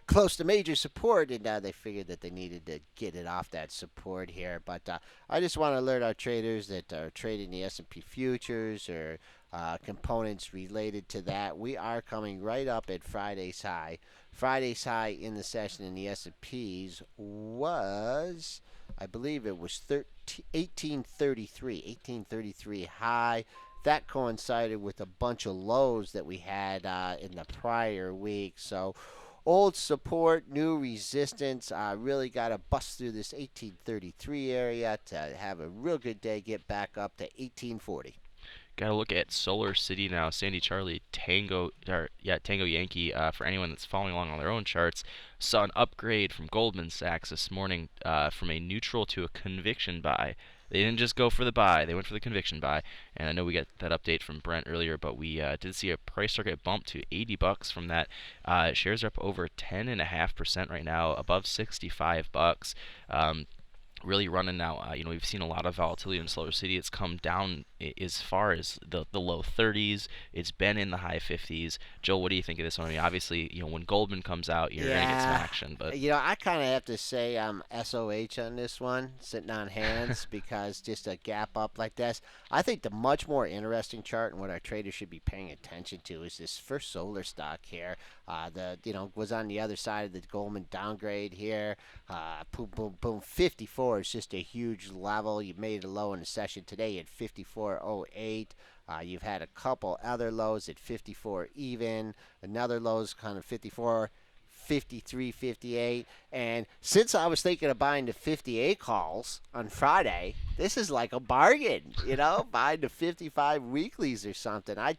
close to major support, and they figured that they needed to get it off that support here. But I just want to alert our traders that are trading the S&P futures or components related to that. We are coming right up at Friday's high. Friday's high in the session in the S&Ps was, I believe it was 1833 high. That coincided with a bunch of lows that we had in the prior week. So old support, new resistance. Really got to bust through this 1833 area to have a real good day, get back up to 1840. Got to look at Solar City now. Sandy Charlie Tango Yankee. For anyone that's following along on their own charts, saw an upgrade from Goldman Sachs this morning from a neutral to a conviction buy. They didn't just go for the buy; they went for the conviction buy. And I know we got that update from Brent earlier, but we did see a price target bump to $80 from that. Shares are up over 10.5% right now, above $65. Really running now. We've seen a lot of volatility in Solar City. It's come down as far as the low 30s. It's been in the high 50s. Joel, what do you think of this one? I mean, obviously, when Goldman comes out, you're gonna get some Yeah, action, but I kind of have to say I'm SOH on this one, sitting on hands, because just a gap up like this. I think the much more interesting chart and what our traders should be paying attention to is this first solar stock here. Was on the other side of the Goldman downgrade here. Boom, boom, boom. 54 is just a huge level. You made a low in the session today at 54.08. You've had a couple other lows at 54 even. Another low's kind of 54. 53, 58. And since I was thinking of buying the 58 calls on Friday, this is like a bargain, buying the 55 weeklies or something. I'd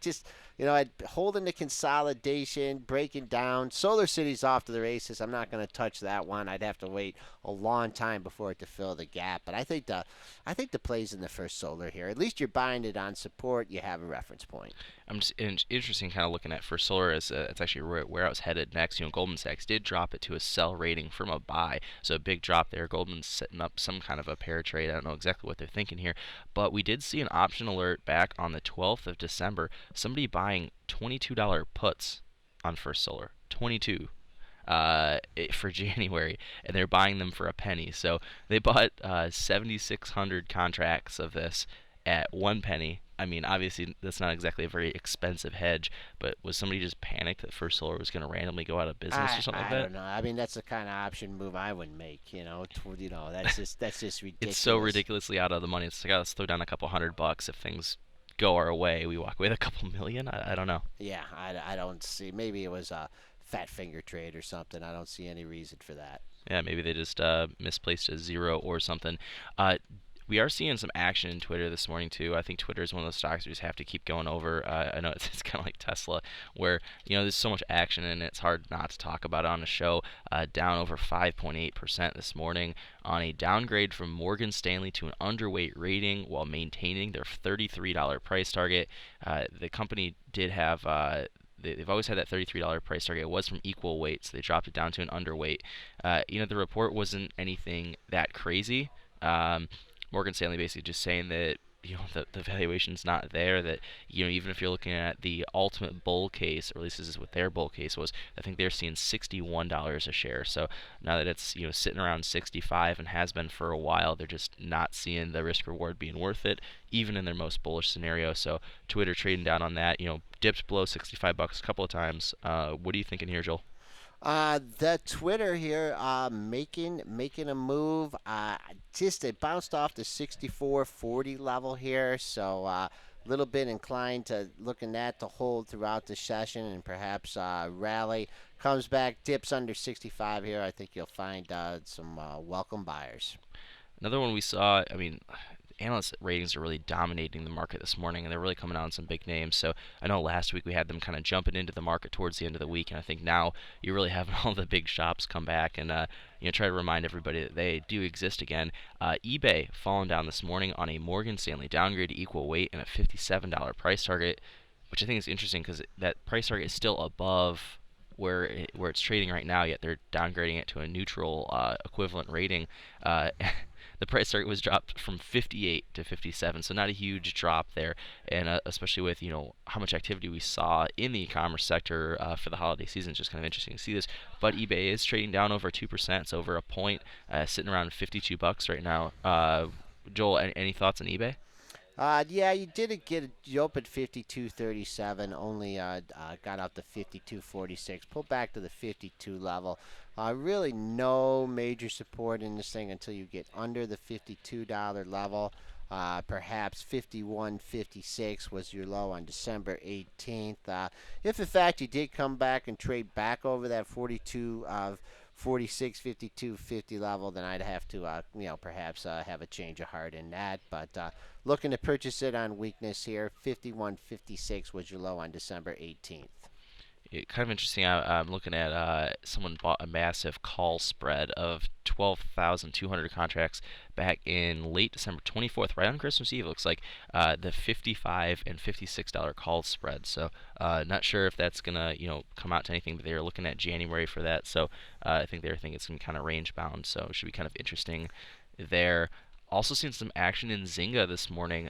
holding the consolidation, breaking down. Solar City's off to the races. I'm not going to touch that one. I'd have to wait a long time before it to fill the gap. But I think the play's in the first solar here. At least you're buying it on support. You have a reference point. I'm just interesting kind of looking at First Solar as it's actually where I was headed next. Goldman Sachs did drop it to a sell rating from a buy, so a big drop there. Goldman's setting up some kind of a pair trade. I don't know exactly what they're thinking here, but we did see an option alert back on the 12th of December. Somebody buying $22 puts on First Solar, 22 for January, and they're buying them for a penny. So they bought 7,600 contracts of this at 1 penny. I mean, obviously that's not exactly a very expensive hedge, but was somebody just panicked that First Solar was going to randomly go out of business or something like I that? don't know. I mean, that's the kind of option move I would make. That's just ridiculous. It's so ridiculously out of the money. It's like, let's throw down a couple $100 if things go our way. We walk away with a couple million. I don't know. Yeah, I don't see. Maybe it was a fat finger trade or something. I don't see any reason for that. Yeah, maybe they just misplaced a zero or something. We are seeing some action in Twitter this morning too. I think Twitter is one of those stocks we just have to keep going over. I know it's kind of like Tesla, where there's so much action and it's hard not to talk about it on the show. Down over 5.8% this morning on a downgrade from Morgan Stanley to an underweight rating while maintaining their $33 price target. The company did have. They've always had that $33 price target. It was from equal weight, so they dropped it down to an underweight. The report wasn't anything that crazy. Morgan Stanley basically just saying that the valuation's not there. That even if you're looking at the ultimate bull case, or at least this is what their bull case was, I think they're seeing $61 a share. So now that it's sitting around 65 and has been for a while, they're just not seeing the risk reward being worth it, even in their most bullish scenario. So Twitter trading down on that. Dipped below $65 a couple of times. What are you thinking here, Joel? The Twitter here, making a move. Just it bounced off the 64.40 level here, so a little bit inclined to looking at to hold throughout the session and perhaps rally. Comes back, dips under 65 here. I think you'll find some welcome buyers. Another one we saw. I mean, analyst ratings are really dominating the market this morning, and they're really coming out on some big names. So I know last week we had them kind of jumping into the market towards the end of the week, and I think now you're really having all the big shops come back and try to remind everybody that they do exist again. eBay falling down this morning on a Morgan Stanley downgrade to equal weight and a $57 price target, which I think is interesting because that price target is still above where it's trading right now, yet they're downgrading it to a neutral equivalent rating. The price target was dropped from 58 to 57, so not a huge drop there, and especially with how much activity we saw in the e-commerce sector for the holiday season. It's just kind of interesting to see this. But eBay is trading down over 2%, so over a point, sitting around $52 right now. Joel, any thoughts on eBay? Yeah, you didn't get it. You opened 52.37, only got up to 52.46, pulled back to the 52 level. Really no major support in this thing until you get under the $52 level. Perhaps 51.56 was your low on December 18th. If in fact you did come back and trade back over that 42 of 46, 52, 50 level, then I'd have to, perhaps have a change of heart in that. But looking to purchase it on weakness here, 51.56 was your low on December 18th. Kind of interesting. I'm looking at someone bought a massive call spread of 12,200 contracts back in late December 24th, right on Christmas Eve. It looks like the $55 and $56 call spread. So not sure if that's gonna come out to anything, but they were looking at January for that. So I think they're thinking it's gonna be kind of range bound. So it should be kind of interesting there. Also seen some action in Zynga this morning.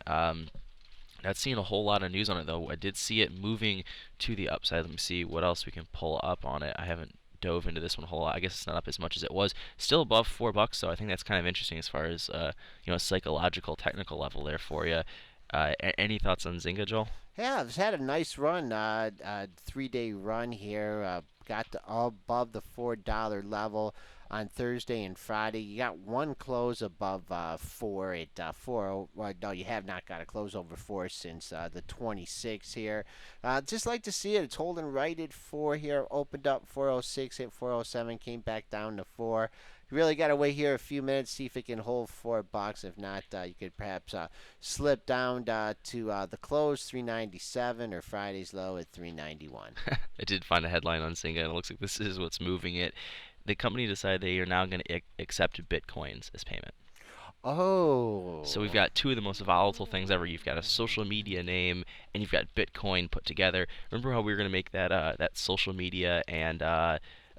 Not seeing a whole lot of news on it though. I did see it moving to the upside. Let me see what else we can pull up on it. I haven't dove into this one a whole lot. I guess it's not up as much as it was. Still above $4, so I think that's kind of interesting as far as psychological, technical level there for you. Any thoughts on Zynga, Joel? Yeah, it's had a nice run, 3 day run here. Got to above the $4 level on Thursday and Friday. You got one close above four at 4. Well, no, you have not got a close over four since the 26 here. Just like to see it. It's holding right at 4 here. Opened up 406, hit 407, came back down to 4. You really got to wait here a few minutes, see if it can hold $4. If not, you could perhaps slip down to the close 397 or Friday's low at 391. I did find a headline on Zynga, and it looks like this is what's moving it. The company decided they are now going to accept bitcoins as payment. Oh. So we've got two of the most volatile things ever. You've got a social media name, and you've got Bitcoin put together. Remember how we were going to make that social media and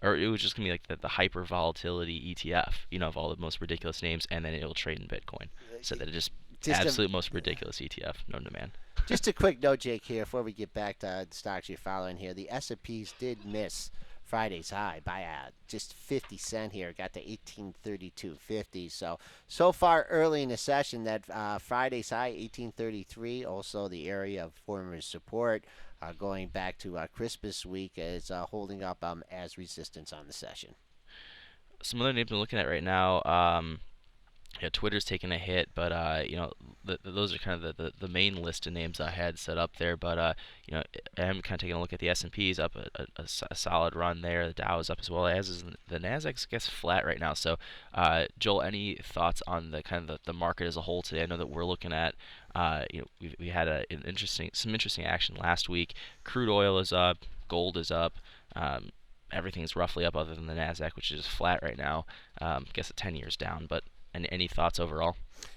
or it was just going to be like the hyper volatility ETF, of all the most ridiculous names, and then it'll trade in Bitcoin. So that it just Just a, absolute most ridiculous ETF known to man. just a quick note, Jake, here before we get back to the stocks you're following here. The S&Ps did miss Friday's high by just 50 cent here. Got to 1832.50. So far early in the session, that Friday's high 1833, also the area of former support going back to Christmas week, is holding up as resistance on the session. Some other names I'm looking at right now. Yeah, Twitter's taking a hit, but those are kind of the main list of names I had set up there. But I am kind of taking a look at the S&P's up a solid run there. The Dow is up as well, as is the Nasdaq's, I guess, flat right now. So, Joel, any thoughts on the kind of the market as a whole today? I know that we're looking at we had some interesting action last week. Crude oil is up, gold is up. Everything's roughly up other than the Nasdaq, which is flat right now. I guess at 10 years down, but. And any thoughts overall?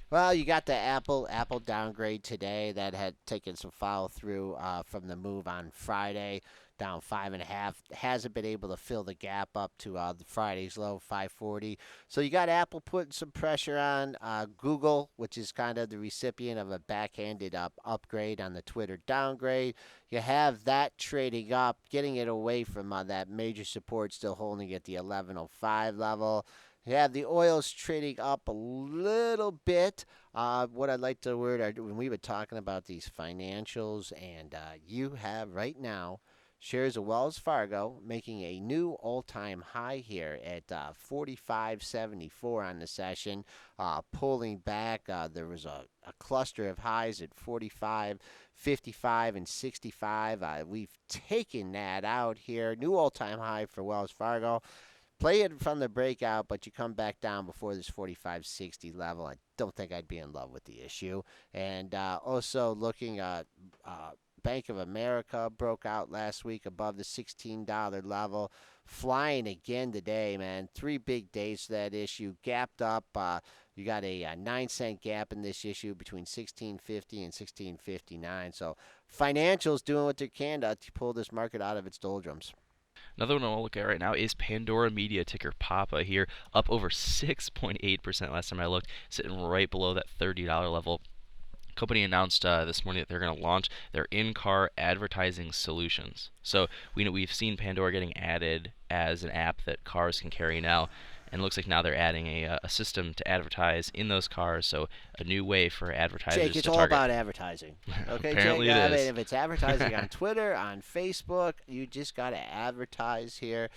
Well, you got the Apple downgrade today that had taken some follow through from the move on Friday, down 5.5. Hasn't been able to fill the gap up to the Friday's low 540. So you got Apple putting some pressure on Google, which is kind of the recipient of a backhanded upgrade on the Twitter downgrade. You have that trading up, getting it away from that major support, still holding at the 1105 level. Yeah, the oil's trading up a little bit. What I'd like to word when we were talking about these financials, and you have right now shares of Wells Fargo making a new all-time high here at 45.74 on the session, pulling back. There was a cluster of highs at 45, 55, and 65. We've taken that out here. New all-time high for Wells Fargo. Play it from the breakout, but you come back down before this 45.60 level. I don't think I'd be in love with the issue. And also looking at Bank of America broke out last week above the $16 level. Flying again today, man. 3 big days for that issue. Gapped up. You got a 9-cent gap in this issue between 16.50 and 16.59. So financials doing what they can to pull this market out of its doldrums. Another one I want to look at right now is Pandora Media, ticker PAPA here, up over 6.8% last time I looked, sitting right below that $30 level. Company announced this morning that they're going to launch their in-car advertising solutions. So we've seen Pandora getting added as an app that cars can carry now, and it looks like now they're adding a system to advertise in those cars. So a new way for advertisers Jake, it's to all target. about advertising. Okay, Apparently Jake. it I mean, is. if it's advertising on Twitter, on Facebook, you just got to advertise here.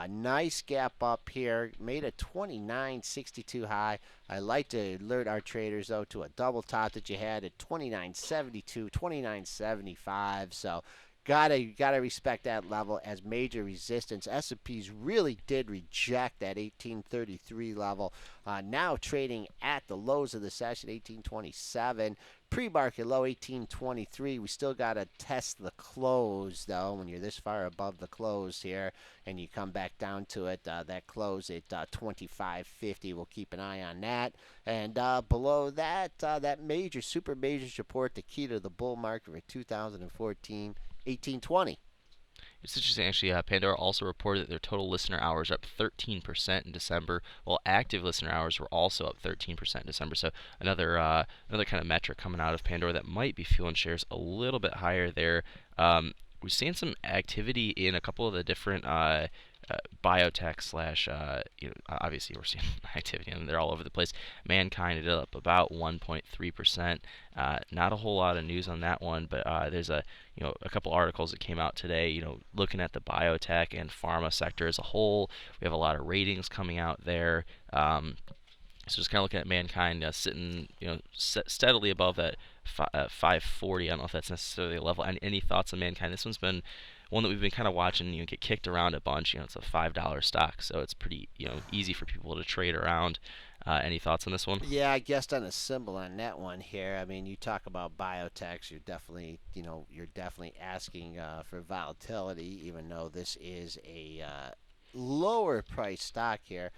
Nice gap up here. Made a 29.62 high. I like to alert our traders though to a double top that you had at 29.72, 29.75. So gotta respect that level as major resistance. S&Ps really did reject that 1833 level. Now trading at the lows of the session, 1827. Pre-market low 1823. We still got to test the close, though, when you're this far above the close here and you come back down to it. That close at 2550. We'll keep an eye on that. And below that, that super major support, the key to the bull market for 2014, 1820. It's interesting, actually. Pandora also reported that their total listener hours are up 13% in December, while active listener hours were also up 13% in December. So another kind of metric coming out of Pandora that might be fueling shares a little bit higher there. We've seen some activity in a couple of the different biotech slash, obviously we're seeing activity and they're all over the place. Mankind is up about 1.3%. Not a whole lot of news on that one, but there's a couple articles that came out today, looking at the biotech and pharma sector as a whole. We have a lot of ratings coming out there. So just kind of looking at Mankind sitting, steadily above that 540. I don't know if that's necessarily a level. Any thoughts on Mankind? This one's been one that we've been kind of watching, get kicked around a bunch. It's a $5 stock, so it's pretty, easy for people to trade around. Any thoughts on this one? Yeah, I guessed on a symbol on that one here. I mean, you talk about biotechs, you're definitely asking for volatility, even though this is a lower price stock here.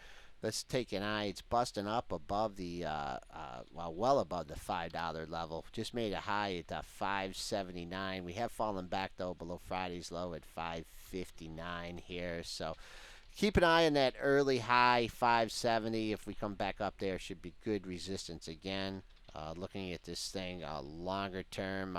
Let's take an eye. It's busting up above well above the $5 level. Just made a high at 579. We have fallen back though below Friday's low at 559 here. So keep an eye on that early high 570. If we come back up there, should be good resistance again. Looking at this thing longer term,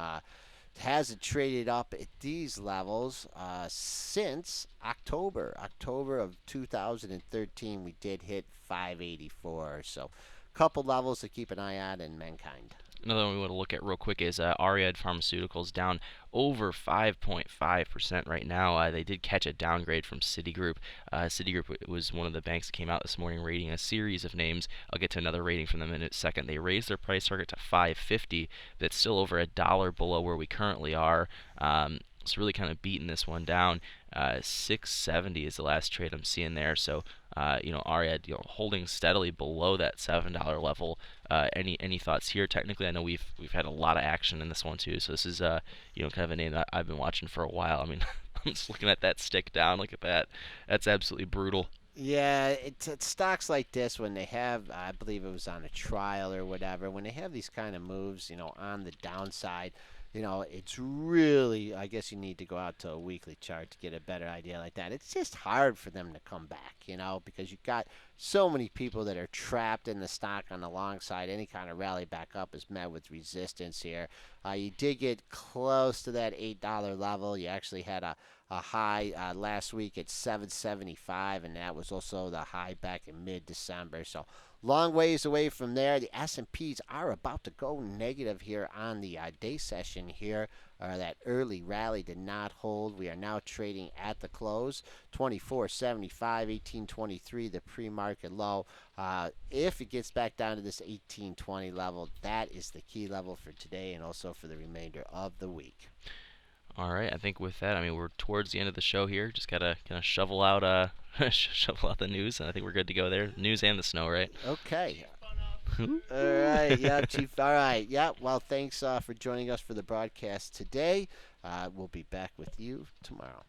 hasn't traded up at these levels since October of 2013. We did hit 584. So, couple levels to keep an eye on in Mankind. Another one we want to look at real quick is Ariad Pharmaceuticals, down over 5.5% right now. They did catch a downgrade from Citigroup. Citigroup was one of the banks that came out this morning rating a series of names. I'll get to another rating from them in a second. They raised their price target to 550. That's still over $1 below where we currently are. It's really kind of beating this one down. 670 is the last trade I'm seeing there. So, Ariad, holding steadily below that $7 level. Any thoughts here? Technically, I know we've had a lot of action in this one too. So this is kind of a name that I've been watching for a while. I mean, I'm just looking at that stick down. Look at that. That's absolutely brutal. Yeah, it's stocks like this when they have, I believe it was on a trial or whatever, when they have these kind of moves, on the downside, it's really, I guess you need to go out to a weekly chart to get a better idea like that. It's just hard for them to come back, because you've got so many people that are trapped in the stock on the long side. Any kind of rally back up is met with resistance here. You did get close to that $8 level. You actually had a high last week at 775, and that was also the high back in mid-December. So long ways away from there. The S&Ps are about to go negative here on the day session here. That early rally did not hold. We are now trading at the close, 24.75, 18.23, the pre-market low. If it gets back down to this 18.20 level, that is the key level for today and also for the remainder of the week. All right, I think with that, I mean we're towards the end of the show here. Just gotta kind of shovel out shovel out the news, and I think we're good to go there. News and the snow, right? Okay. All right, yeah, Chief. All right, yeah. Well, thanks for joining us for the broadcast today. We'll be back with you tomorrow.